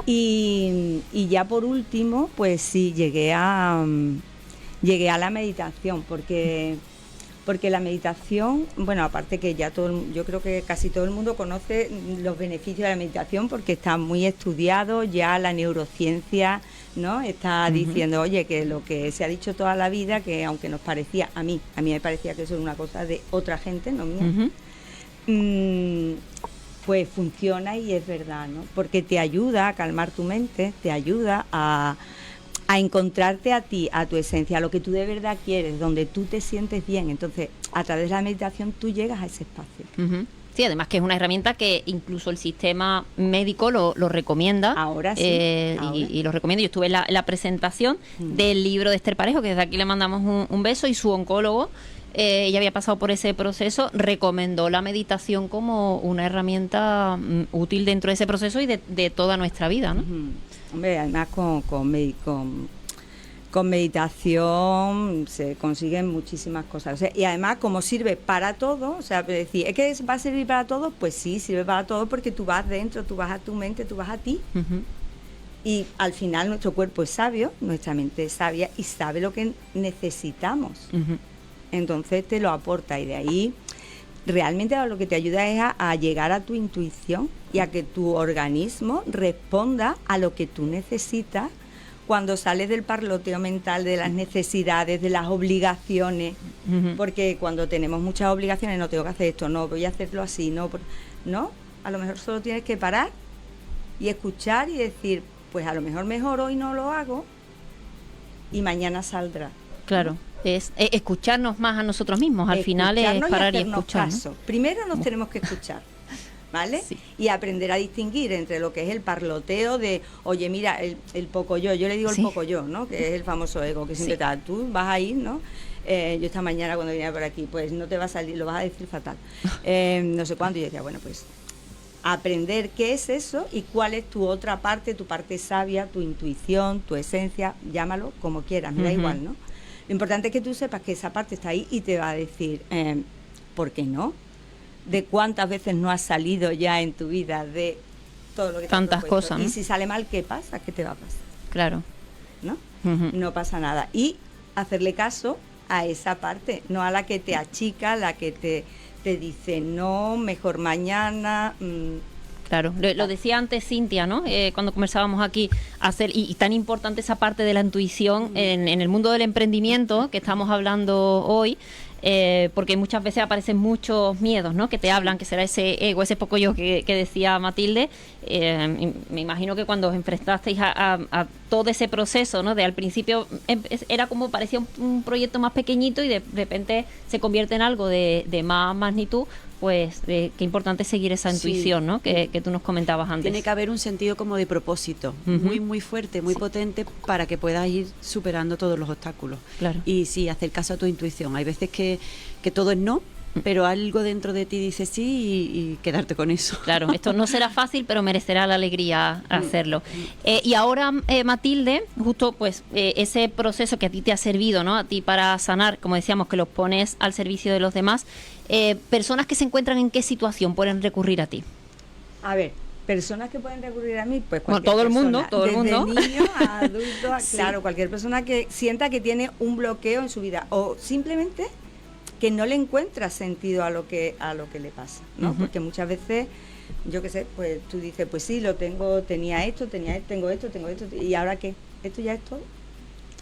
Y ya por último, pues sí, llegué a la meditación, porque la meditación, bueno, aparte que ya yo creo que casi todo el mundo conoce los beneficios de la meditación, porque está muy estudiado, ya la neurociencia, ¿no?, está diciendo, oye, que lo que se ha dicho toda la vida, que aunque nos parecía, a mí me parecía que eso era una cosa de otra gente, no mía, pues funciona y es verdad, ¿no? Porque te ayuda a calmar tu mente, te ayuda a encontrarte a ti, a tu esencia, a lo que tú de verdad quieres, donde tú te sientes bien. Entonces, a través de la meditación tú llegas a ese espacio. Sí, además que es una herramienta que incluso el sistema médico lo recomienda. Ahora sí. Y lo recomiendo. Yo estuve en la presentación del libro de Esther Parejo, que desde aquí le mandamos un beso, y su oncólogo, ella había pasado por ese proceso, recomendó la meditación como una herramienta útil dentro de ese proceso y de toda nuestra vida, ¿no? Hombre, además con meditación se consiguen muchísimas cosas. O sea, y además, como sirve para todo, o sea, decir, ¿es que va a servir para todo? Pues sí, sirve para todo, porque tú vas dentro, tú vas a tu mente, tú vas a ti. Y al final nuestro cuerpo es sabio, nuestra mente es sabia y sabe lo que necesitamos. Entonces te lo aporta, y de ahí realmente lo que te ayuda es a llegar a tu intuición y a que tu organismo responda a lo que tú necesitas cuando sales del parloteo mental, de las necesidades, de las obligaciones, porque cuando tenemos muchas obligaciones, no tengo que hacer esto, no, voy a hacerlo así, no, a lo mejor solo tienes que parar y escuchar y decir, pues a lo mejor hoy no lo hago y mañana saldrá. Claro. Es escucharnos más a nosotros mismos, al final es parar y escuchar, ¿no? Primero nos tenemos que escuchar, ¿vale? Sí. Y aprender a distinguir entre lo que es el parloteo de, oye, mira, el poco yo le digo el poco yo, ¿no? Que es el famoso ego, que siempre está, tú vas a ir, ¿no? Yo esta mañana cuando venía por aquí, pues no te va a salir, lo vas a decir fatal, no sé cuánto, y yo decía, bueno, pues aprender qué es eso y cuál es tu otra parte, tu parte sabia, tu intuición, tu esencia, llámalo como quieras, me da igual, ¿no? Lo importante es que tú sepas que esa parte está ahí y te va a decir, ¿por qué no? De cuántas veces no has salido ya en tu vida de todo lo que te has tantas propuesto. cosas, ¿no? Y si sale mal, ¿qué pasa? ¿Qué te va a pasar? Claro. ¿No? Ujú. No pasa nada. Y hacerle caso a esa parte, no a la que te achica, la que te dice no, mejor mañana. Claro, lo decía antes Cintia, ¿no? Cuando conversábamos aquí, y tan importante esa parte de la intuición en el mundo del emprendimiento que estamos hablando hoy, porque muchas veces aparecen muchos miedos, ¿no? Que te hablan, que será ese ego, ese poco yo que decía Matilde. Me imagino que cuando os enfrentasteis a todo ese proceso, ¿no? De al principio era como parecía un proyecto más pequeñito y de repente se convierte en algo de más magnitud. Pues qué importante es seguir esa intuición, ¿no? Que tú nos comentabas antes. Tiene que haber un sentido como de propósito, muy, muy fuerte, muy potente, para que puedas ir superando todos los obstáculos. Claro. Y sí, hacer caso a tu intuición. Hay veces que todo es no, pero algo dentro de ti dice sí y quedarte con eso. Claro, esto no será fácil, pero merecerá la alegría hacerlo. Y ahora, Matilde, justo pues ese proceso que a ti te ha servido, ¿no? A ti para sanar, como decíamos, que los pones al servicio de los demás, personas que se encuentran en qué situación pueden recurrir a ti. A ver, personas que pueden recurrir a mí, pues Bueno, cualquier todo el mundo, persona, todo el mundo. desde niños a adultos, Sí. claro, cualquier persona que sienta que tiene un bloqueo en su vida o simplemente que no le encuentra sentido a lo que le pasa, ¿no? Porque muchas veces, yo qué sé, pues tú dices, pues sí, tenía esto, tengo esto, y ahora qué, esto ya es todo.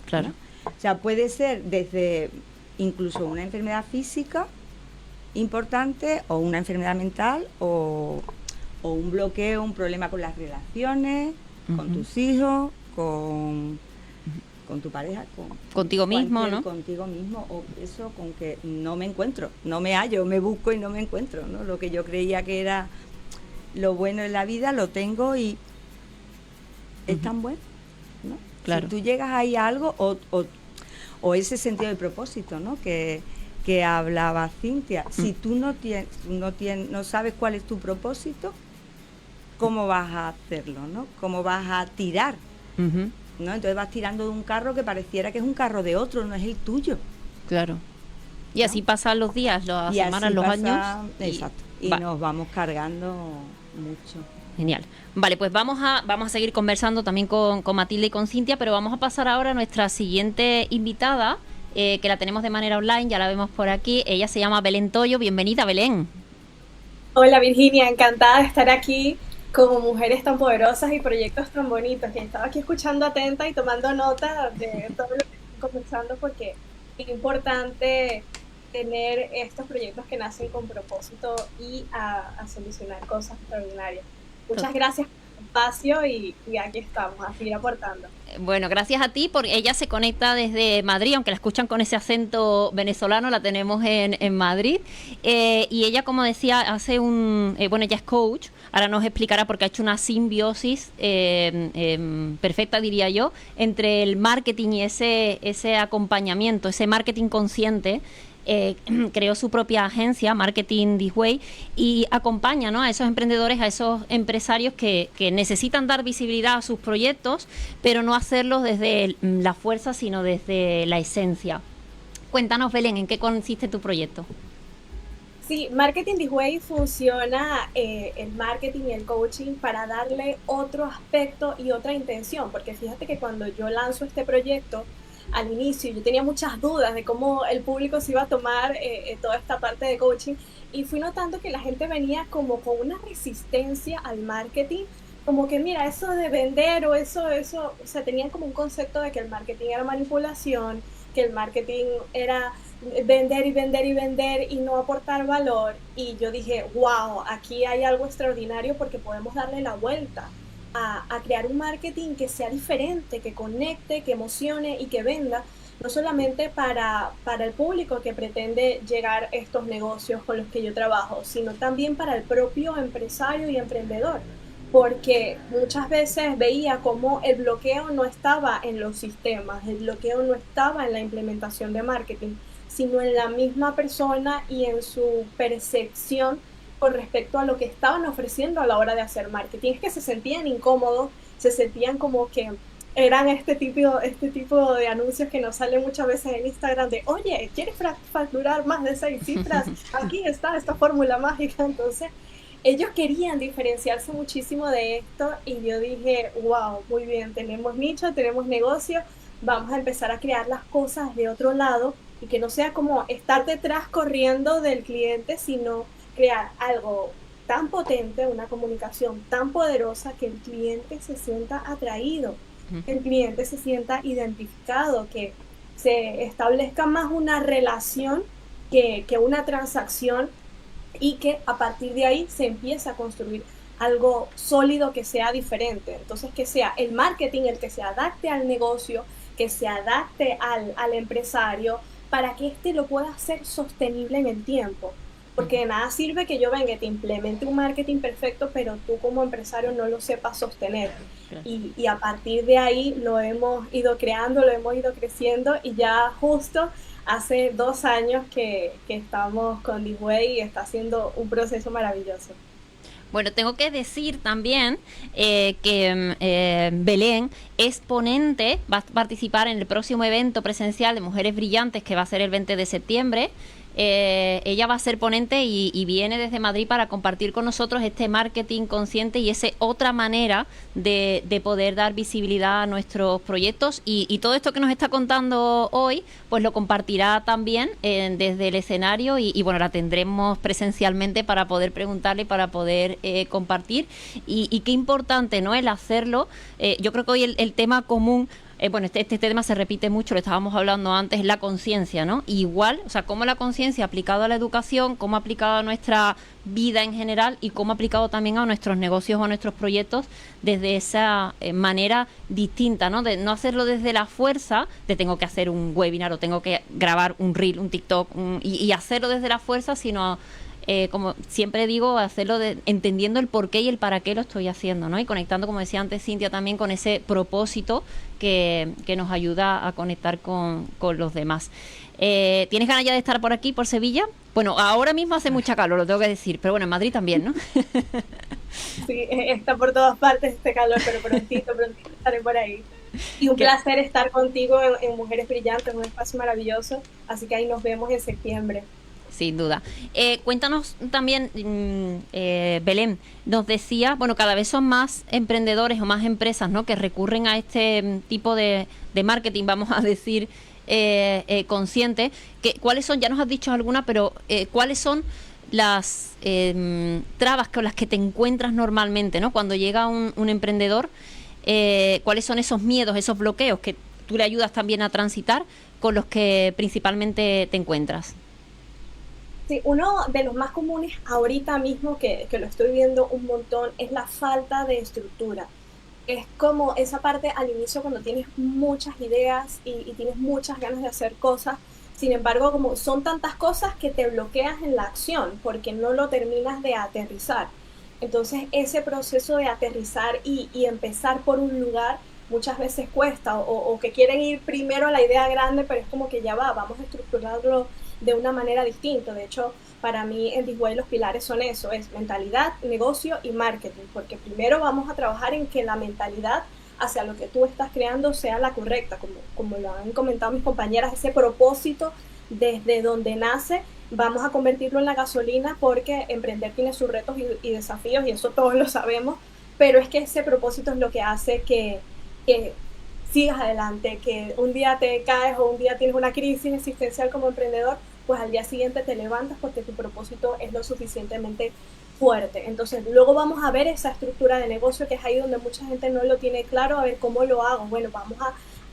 Claro. ¿No? O sea, puede ser desde incluso una enfermedad física importante o una enfermedad mental o un bloqueo, un problema con las relaciones, con tus hijos, con tu pareja, contigo mismo, ¿no? Contigo mismo, o eso, con que no me encuentro, no me hallo, me busco y no me encuentro, ¿no? Lo que yo creía que era lo bueno en la vida, lo tengo y es tan bueno, ¿no? Claro. Si tú llegas ahí a algo, o ese sentido de propósito, ¿no? Que hablaba Cintia, si tú no sabes cuál es tu propósito, ¿cómo vas a hacerlo, no? ¿Cómo vas a tirar? ¿No? Entonces vas tirando de un carro que pareciera que es un carro de otro, no es el tuyo. Claro. Y así pasan los días, las semanas, los años. Exacto. Y nos vamos cargando mucho. Genial. Vale, pues vamos a seguir conversando también con Matilde y con Cintia, pero vamos a pasar ahora a nuestra siguiente invitada, que la tenemos de manera online, ya la vemos por aquí. Ella se llama Belén Toyo. Bienvenida, Belén. Hola, Virginia, encantada de estar aquí como mujeres tan poderosas y proyectos tan bonitos. Que estaba aquí escuchando atenta y tomando nota de todo lo que están conversando, porque es importante tener estos proyectos que nacen con propósito y a solucionar cosas extraordinarias. Muchas gracias por el espacio y aquí estamos, a seguir aportando. Bueno, gracias a ti, porque ella se conecta desde Madrid, aunque la escuchan con ese acento venezolano, la tenemos en Madrid. Y ella, como decía, hace ella es coach, ahora nos explicará porque ha hecho una simbiosis perfecta, diría yo, entre el marketing y ese acompañamiento, ese marketing consciente. Creó su propia agencia, Marketing This Way, y acompaña, ¿no?, a esos emprendedores, a esos empresarios que necesitan dar visibilidad a sus proyectos, pero no hacerlo desde la fuerza, sino desde la esencia. Cuéntanos, Belén, ¿en qué consiste tu proyecto? Sí, Marketing This Way funciona el marketing y el coaching para darle otro aspecto y otra intención, porque fíjate que cuando yo lanzo este proyecto, al inicio yo tenía muchas dudas de cómo el público se iba a tomar toda esta parte de coaching, y fui notando que la gente venía como con una resistencia al marketing, como que mira, eso de vender o eso, o sea, tenían como un concepto de que el marketing era manipulación, que el marketing era vender y vender y vender y no aportar valor. Y yo dije, wow, aquí hay algo extraordinario, porque podemos darle la vuelta a crear un marketing que sea diferente, que conecte, que emocione y que venda, no solamente para el público que pretende llegar a estos negocios con los que yo trabajo, sino también para el propio empresario y emprendedor, porque muchas veces veía como el bloqueo no estaba en los sistemas, el bloqueo no estaba en la implementación de marketing, sino en la misma persona y en su percepción con respecto a lo que estaban ofreciendo a la hora de hacer marketing. Es que se sentían incómodos, se sentían como que eran este tipo de anuncios que nos salen muchas veces en Instagram de, oye, ¿quieres facturar más de 6 cifras? Aquí está esta fórmula mágica. Entonces, ellos querían diferenciarse muchísimo de esto y yo dije, wow, muy bien, tenemos nicho, tenemos negocio, vamos a empezar a crear las cosas de otro lado y que no sea como estar detrás corriendo del cliente, sino crear algo tan potente, una comunicación tan poderosa que el cliente se sienta atraído, el cliente se sienta identificado, que se establezca más una relación que una transacción y que a partir de ahí se empiece a construir algo sólido que sea diferente. Entonces, que sea el marketing el que se adapte al negocio, que se adapte al empresario, para que éste lo pueda hacer sostenible en el tiempo. Porque de nada sirve que yo venga y te implemente un marketing perfecto, pero tú como empresario no lo sepas sostener. Y a partir de ahí lo hemos ido creando, lo hemos ido creciendo, y ya justo hace 2 años que estamos con This Way y está siendo un proceso maravilloso. Bueno, tengo que decir también que Belén es ponente, va a participar en el próximo evento presencial de Mujeres Brillantes, que va a ser el 20 de septiembre. Ella va a ser ponente y viene desde Madrid para compartir con nosotros este marketing consciente y esa otra manera de poder dar visibilidad a nuestros proyectos, y todo esto que nos está contando hoy pues lo compartirá también desde el escenario y bueno, la tendremos presencialmente para poder preguntarle y para poder compartir y qué importante, ¿no?, el hacerlo. Yo creo que hoy el tema común, bueno, este tema se repite mucho, lo estábamos hablando antes, es la conciencia, ¿no? Igual, o sea, cómo la conciencia aplicada a la educación, cómo aplicada a nuestra vida en general y cómo aplicado también a nuestros negocios o a nuestros proyectos desde esa manera distinta, ¿no? De no hacerlo desde la fuerza, de tengo que hacer un webinar o tengo que grabar un reel, un TikTok, y hacerlo desde la fuerza, sino como siempre digo, hacerlo entendiendo el por qué y el para qué lo estoy haciendo, ¿no? Y conectando, como decía antes Cintia, también con ese propósito que nos ayuda a conectar con los demás. ¿Tienes ganas ya de estar por aquí, por Sevilla? Bueno, ahora mismo hace mucha calor, lo tengo que decir, pero bueno, en Madrid también, ¿no? Sí, está por todas partes este calor, pero prontito estaré por ahí. Y un placer estar contigo en Mujeres Brillantes, un espacio maravilloso, así que ahí nos vemos en septiembre. Sin duda. Cuéntanos también, Belén, nos decía, bueno, cada vez son más emprendedores o más empresas, ¿no?, que recurren a este tipo de marketing, vamos a decir, consciente. ¿Cuáles son? Ya nos has dicho alguna, pero ¿cuáles son las trabas con las que te encuentras normalmente, ¿no?, cuando llega un emprendedor? ¿Cuáles son esos miedos, esos bloqueos que tú le ayudas también a transitar, con los que principalmente te encuentras? Sí, uno de los más comunes ahorita mismo, que lo estoy viendo un montón, es la falta de estructura. Es como esa parte al inicio cuando tienes muchas ideas y tienes muchas ganas de hacer cosas, sin embargo, como son tantas cosas que te bloqueas en la acción porque no lo terminas de aterrizar. Entonces ese proceso de aterrizar y empezar por un lugar muchas veces cuesta, o que quieren ir primero a la idea grande, pero es como que ya vamos a estructurarlo de una manera distinta. De hecho, para mí en This Way los pilares son eso, es mentalidad, negocio y marketing, porque primero vamos a trabajar en que la mentalidad hacia lo que tú estás creando sea la correcta, como lo han comentado mis compañeras, ese propósito desde donde nace, vamos a convertirlo en la gasolina, porque emprender tiene sus retos y desafíos, y eso todos lo sabemos, pero es que ese propósito es lo que hace que sigas adelante, que un día te caes o un día tienes una crisis existencial como emprendedor, pues al día siguiente te levantas porque tu propósito es lo suficientemente fuerte. Entonces luego vamos a ver esa estructura de negocio, que es ahí donde mucha gente no lo tiene claro, a ver cómo lo hago. Bueno, vamos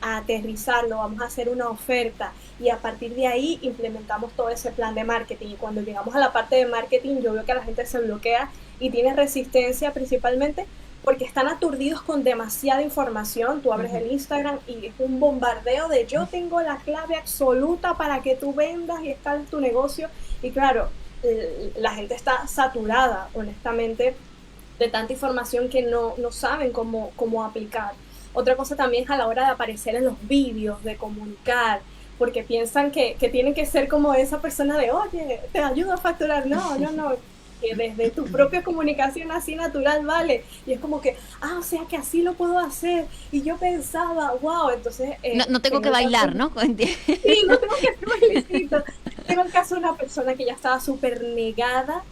a aterrizarlo, vamos a hacer una oferta y a partir de ahí implementamos todo ese plan de marketing. Y cuando llegamos a la parte de marketing, yo veo que la gente se bloquea y tiene resistencia, principalmente porque están aturdidos con demasiada información. Tú abres el Instagram y es un bombardeo de yo tengo la clave absoluta para que tú vendas y escales tu negocio. Y claro, la gente está saturada, honestamente, de tanta información que no saben cómo aplicar. Otra cosa también es a la hora de aparecer en los vídeos, de comunicar, porque piensan que tienen que ser como esa persona de, oye, te ayudo a facturar. No. que desde tu propia comunicación así natural, ¿vale? Y es como que, o sea que así lo puedo hacer. Y yo pensaba, wow, entonces... no tengo que bailar, ¿no? Sí, no tengo que hacer bailecito. Tengo el caso de una persona que ya estaba súper negada,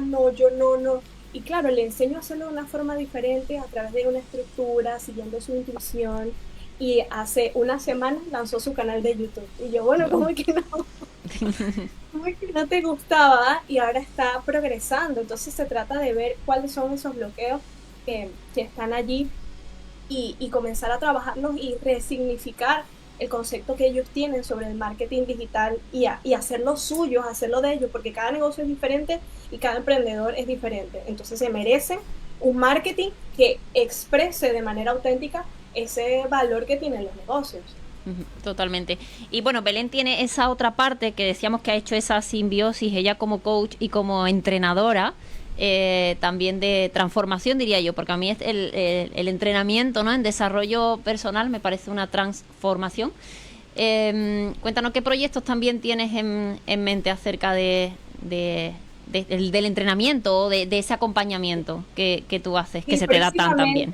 no, yo no. Y claro, le enseño a hacerlo de una forma diferente, a través de una estructura, siguiendo su intuición. Y hace una semana lanzó su canal de YouTube. Y yo, bueno, ¿cómo es que no? ¿Cómo es que no te gustaba? Y ahora está progresando. Entonces se trata de ver cuáles son esos bloqueos que están allí y comenzar a trabajarlos y resignificar el concepto que ellos tienen sobre el marketing digital y hacerlo suyo, hacerlo de ellos, porque cada negocio es diferente y cada emprendedor es diferente. Entonces se merecen un marketing que exprese de manera auténtica ese valor que tienen los negocios. Totalmente. Y bueno, Belén tiene esa otra parte que decíamos que ha hecho esa simbiosis, ella como coach y como entrenadora, también de transformación, diría yo, porque a mí el entrenamiento, ¿no?, en desarrollo personal me parece una transformación. Cuéntanos qué proyectos también tienes en mente acerca del entrenamiento o de ese acompañamiento que tú haces, que se te da tan bien.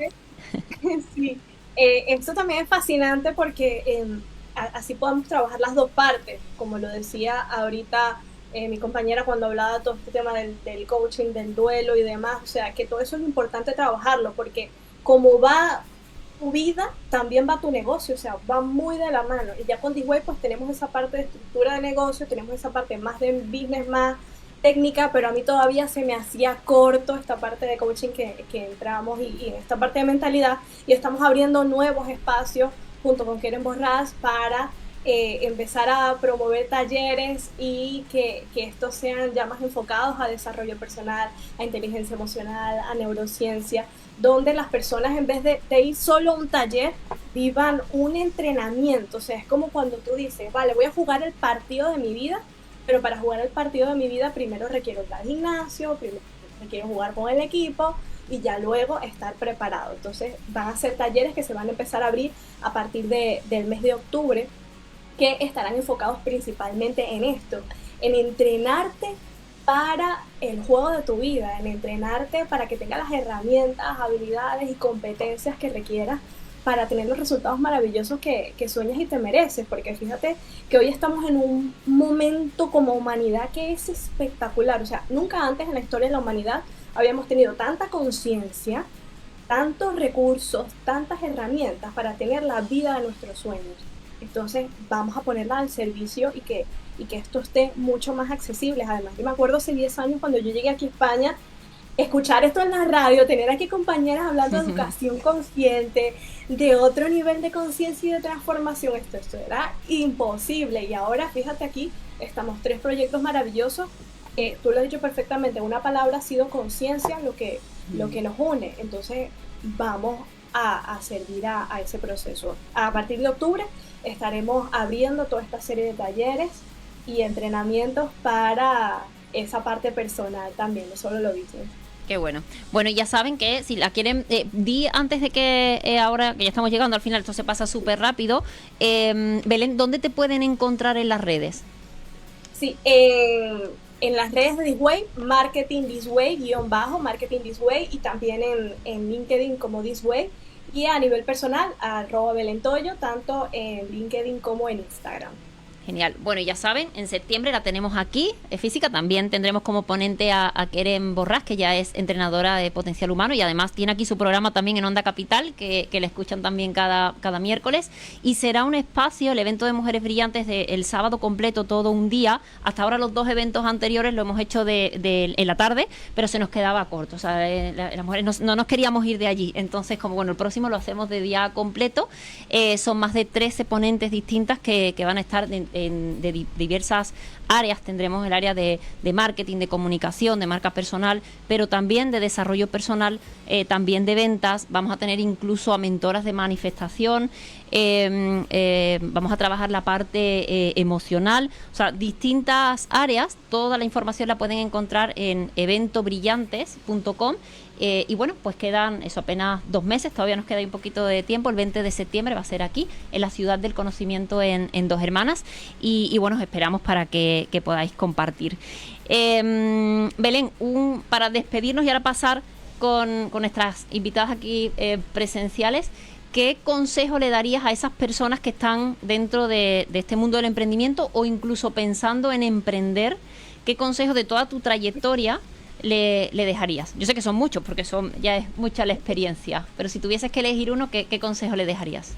Sí. Esto también es fascinante porque así podemos trabajar las dos partes, como lo decía ahorita mi compañera cuando hablaba de todo este tema del coaching, del duelo y demás. O sea, que todo eso es importante trabajarlo, porque como va tu vida, también va tu negocio, o sea, va muy de la mano. Y ya con This-Way pues tenemos esa parte de estructura de negocio, tenemos esa parte más de business, más técnica, pero a mí todavía se me hacía corto esta parte de coaching que entramos y esta parte de mentalidad, y estamos abriendo nuevos espacios junto con Keren Borrás para empezar a promover talleres y que estos sean ya más enfocados a desarrollo personal, a inteligencia emocional, a neurociencia, donde las personas en vez de ir solo a un taller, vivan un entrenamiento. O sea, es como cuando tú dices, vale, voy a jugar el partido de mi vida, pero para jugar el partido de mi vida primero requiero ir al gimnasio, primero requiero jugar con el equipo y ya luego estar preparado. Entonces van a ser talleres que se van a empezar a abrir a partir del mes de octubre, que estarán enfocados principalmente en esto, en entrenarte para el juego de tu vida, en entrenarte para que tengas las herramientas, habilidades y competencias que requieras para tener los resultados maravillosos que sueñas y te mereces, porque fíjate que hoy estamos en un momento como humanidad que es espectacular. O sea, nunca antes en la historia de la humanidad habíamos tenido tanta conciencia, tantos recursos, tantas herramientas para tener la vida de nuestros sueños. Entonces vamos a ponerla al servicio y que esto esté mucho más accesible. Además, yo me acuerdo hace 10 años cuando yo llegué aquí a España, escuchar esto en la radio, tener aquí compañeras hablando de educación consciente, de otro nivel de conciencia y de transformación, esto era imposible. Y ahora, fíjate, aquí estamos 3 proyectos maravillosos. Tú lo has dicho perfectamente, una palabra ha sido conciencia, lo que nos une. Entonces vamos a servir a ese proceso. A partir de octubre estaremos abriendo toda esta serie de talleres y entrenamientos para esa parte personal también, no solo lo dicen. Qué bueno. Bueno, ya saben que si la quieren, di antes de que ahora que ya estamos llegando al final, esto se pasa súper rápido, Belén, ¿dónde te pueden encontrar en las redes? Sí, en las redes de This-Way, Marketing This-Way, _ Marketing This-Way, y también en LinkedIn como This-Way, y a nivel personal, @Belén-Toyo, tanto en LinkedIn como en Instagram. Genial. Bueno, ya saben, en septiembre la tenemos aquí, física. También tendremos como ponente a Keren Borrás, que ya es entrenadora de potencial humano y además tiene aquí su programa también en Onda Capital, que le escuchan también cada miércoles. Y será un espacio, el evento de Mujeres Brillantes, el sábado completo, todo un día. Hasta ahora los 2 eventos anteriores lo hemos hecho en la tarde, pero se nos quedaba corto. O sea, las mujeres no nos queríamos ir de allí. Entonces, como bueno, el próximo lo hacemos de día completo. Son más de 13 ponentes distintas que van a estar de diversas áreas. Tendremos el área de marketing, de comunicación, de marca personal, pero también de desarrollo personal, también de ventas. Vamos a tener incluso a mentoras de manifestación. Vamos a trabajar la parte emocional, o sea, distintas áreas. Toda la información la pueden encontrar en eventobrillantes.com. Y bueno, pues quedan eso, apenas 2 meses, todavía nos queda un poquito de tiempo. El 20 de septiembre va a ser aquí, en la Ciudad del Conocimiento en Dos Hermanas. y bueno, os esperamos para que podáis compartir. Belén, para despedirnos y ahora pasar con nuestras invitadas aquí presenciales, ¿qué consejo le darías a esas personas que están dentro de este mundo del emprendimiento o incluso pensando en emprender? ¿Qué consejo de toda tu trayectoria le dejarías? Yo sé que son muchos porque ya es mucha la experiencia, pero si tuvieses que elegir uno, ¿qué consejo le dejarías?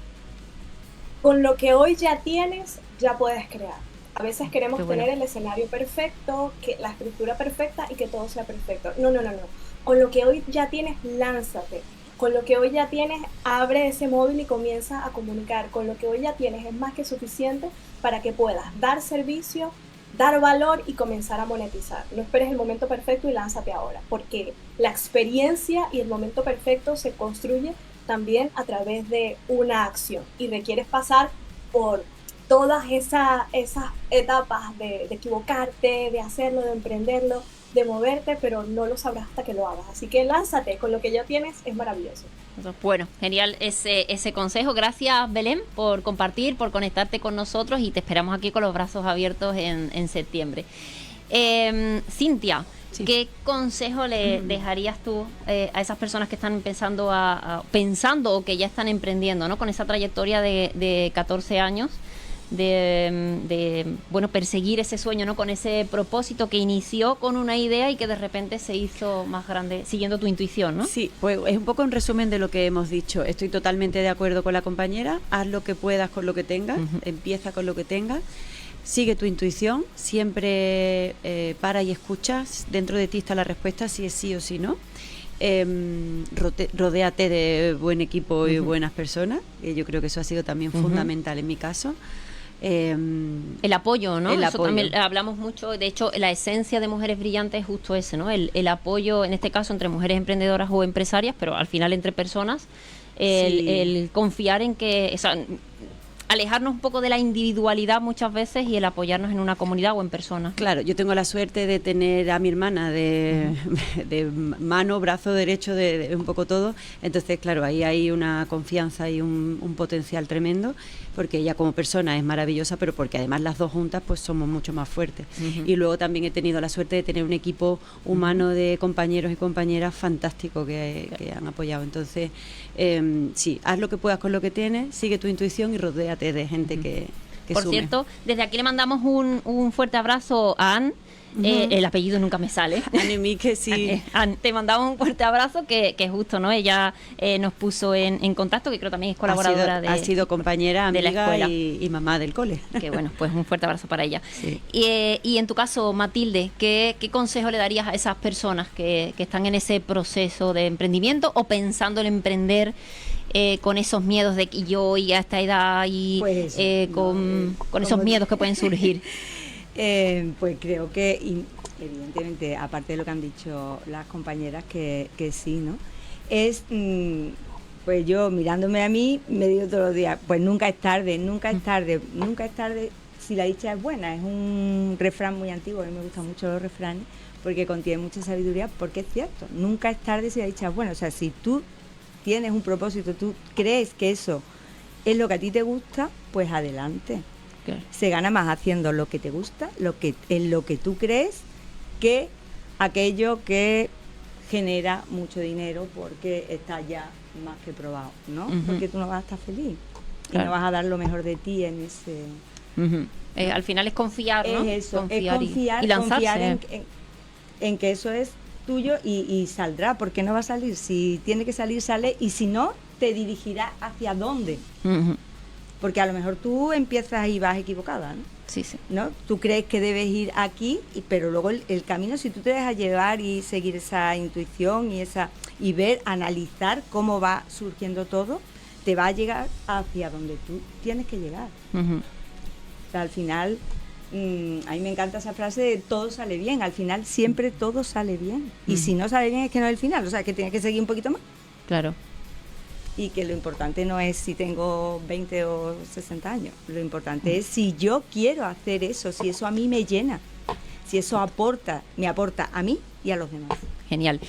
Con lo que hoy ya tienes, ya puedes crear. A veces queremos tener el escenario perfecto, la estructura perfecta y que todo sea perfecto. No. Con lo que hoy ya tienes, lánzate. Con lo que hoy ya tienes, abre ese móvil y comienza a comunicar. Con lo que hoy ya tienes es más que suficiente para que puedas dar servicio, dar valor y comenzar a monetizar. No esperes el momento perfecto y lánzate ahora, porque la experiencia y el momento perfecto se construye también a través de una acción y requieres pasar por todas esas etapas de equivocarte, de hacerlo, de emprenderlo, de moverte, pero no lo sabrás hasta que lo hagas. Así que lánzate, con lo que ya tienes es maravilloso. Bueno, genial ese consejo. Gracias, Belén, por compartir, por conectarte con nosotros y te esperamos aquí con los brazos abiertos en septiembre. Cintia, sí. ¿Qué consejo le dejarías tú a esas personas que están pensando o que ya están emprendiendo, ¿no? Con esa trayectoria de 14 años? De perseguir ese sueño, ¿no? Con ese propósito que inició con una idea y que de repente se hizo más grande siguiendo tu intuición, ¿no? Sí, pues es un poco un resumen de lo que hemos dicho. Estoy totalmente de acuerdo con la compañera. Haz lo que puedas con lo que tengas, empieza con lo que tengas, sigue tu intuición, siempre para y escucha. Dentro de ti está la respuesta, si es sí o si no. Rodéate de buen equipo y buenas personas. Yo creo que eso ha sido también fundamental en mi caso. El apoyo, ¿no? Eso también hablamos mucho. De hecho, la esencia de Mujeres Brillantes es justo ese, ¿no? El apoyo, en este caso, entre mujeres emprendedoras o empresarias, pero al final entre personas. El confiar en que... alejarnos un poco de la individualidad muchas veces y el apoyarnos en una comunidad o en personas. Claro, yo tengo la suerte de tener a mi hermana de mano, brazo derecho, de un poco todo. Entonces, claro, ahí hay una confianza y un potencial tremendo, porque ella como persona es maravillosa, pero porque además las dos juntas pues somos mucho más fuertes. Y luego también he tenido la suerte de tener un equipo humano de compañeros y compañeras fantástico que han apoyado. Entonces, sí, haz lo que puedas con lo que tienes, sigue tu intuición y rodéate de gente que Por sume. cierto, desde aquí le mandamos un fuerte abrazo a Anne. El apellido nunca me sale. Anne, que sí. Anne, te mandamos un fuerte abrazo que justo, ¿no? Ella nos puso en contacto, que creo también es colaboradora ha sido compañera, amiga de la escuela y mamá del cole. Que bueno, pues un fuerte abrazo para ella. Sí. Y en tu caso, Matilde, ¿qué consejo le darías a esas personas que están en ese proceso de emprendimiento o pensando en emprender? Con esos miedos de que yo y a esta edad y pues, con esos miedos que pueden surgir. Pues creo que evidentemente, aparte de lo que han dicho las compañeras, que sí, ¿no? Es, pues yo mirándome a mí, me digo todos los días, pues nunca es tarde, nunca es tarde, nunca es tarde si la dicha es buena. Es un refrán muy antiguo, a mí me gustan mucho los refranes porque contiene mucha sabiduría, porque es cierto, nunca es tarde si la dicha es buena. O sea, si tú tienes un propósito, tú crees que eso es lo que a ti te gusta, pues adelante. Claro. Se gana más haciendo lo que te gusta, en lo que tú crees, que aquello que genera mucho dinero porque está ya más que probado, ¿no? Porque tú no vas a estar feliz y no vas a dar lo mejor de ti en ese... Al final es confiar, ¿no? Es eso, confiar y lanzarse. Confiar en que eso es tuyo y saldrá, porque no va a salir. Si tiene que salir, sale, y si no, te dirigirá hacia dónde. Porque a lo mejor tú empiezas y vas equivocada, ¿no? Sí, sí. ¿No? Tú crees que debes ir aquí, pero luego el camino, si tú te dejas llevar y seguir esa intuición y ver, analizar cómo va surgiendo todo, te va a llegar hacia donde tú tienes que llegar. O sea, al final, a mí me encanta esa frase de todo sale bien. Al final siempre todo sale bien. Y si no sale bien es que no es el final. O sea, que tienes que seguir un poquito más. Claro. Y que lo importante no es si tengo 20 o 60 años. Lo importante es si yo quiero hacer eso, si eso a mí me llena, si eso me aporta a mí y a los demás. Genial.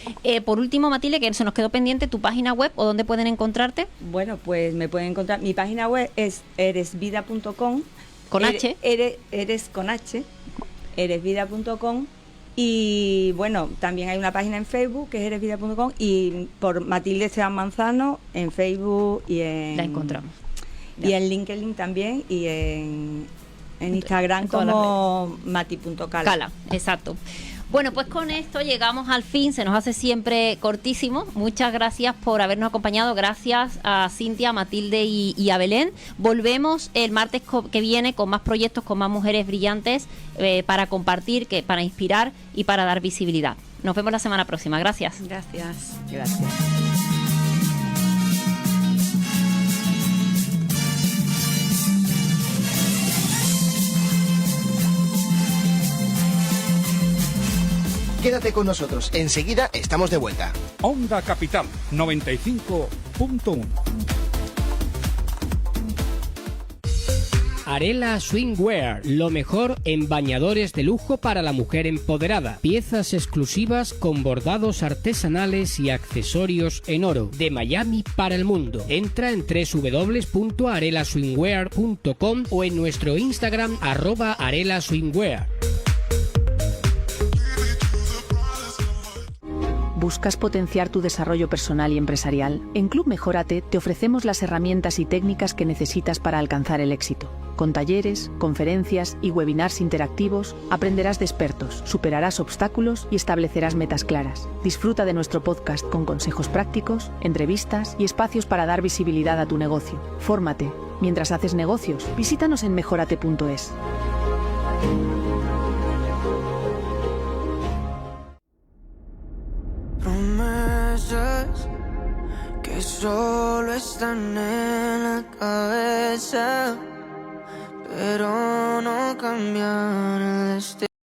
Por último, Matilde, que se nos quedó pendiente, tu página web o dónde pueden encontrarte. Bueno, pues me pueden encontrar. Mi página web es eresvida.com. con H. Eres con H, eresvida.com. Y bueno, también hay una página en Facebook que es eresvida.com y por Matilde Esteban Manzano en Facebook y en... La encontramos. Y en LinkedIn también y en Instagram como mati.cala. Cala, exacto. Bueno, pues con esto llegamos al fin, se nos hace siempre cortísimo. Muchas gracias por habernos acompañado, gracias a Cintia, a Matilde y a Belén. Volvemos el martes que viene con más proyectos, con más mujeres brillantes para compartir, para inspirar y para dar visibilidad. Nos vemos la semana próxima. Gracias. Gracias. Gracias. Quédate con nosotros, enseguida estamos de vuelta. Onda Capital 95.1. Arela Swimwear, lo mejor en bañadores de lujo para la mujer empoderada. Piezas exclusivas con bordados artesanales y accesorios en oro. De Miami para el mundo. Entra en www.arelaswimwear.com o en nuestro Instagram @arelaswimwear. ¿Buscas potenciar tu desarrollo personal y empresarial? En Club Mejórate te ofrecemos las herramientas y técnicas que necesitas para alcanzar el éxito. Con talleres, conferencias y webinars interactivos, aprenderás de expertos, superarás obstáculos y establecerás metas claras. Disfruta de nuestro podcast con consejos prácticos, entrevistas y espacios para dar visibilidad a tu negocio. Fórmate. Mientras haces negocios, visítanos en mejorate.es. Promesas que solo están en la cabeza, pero no cambian el destino.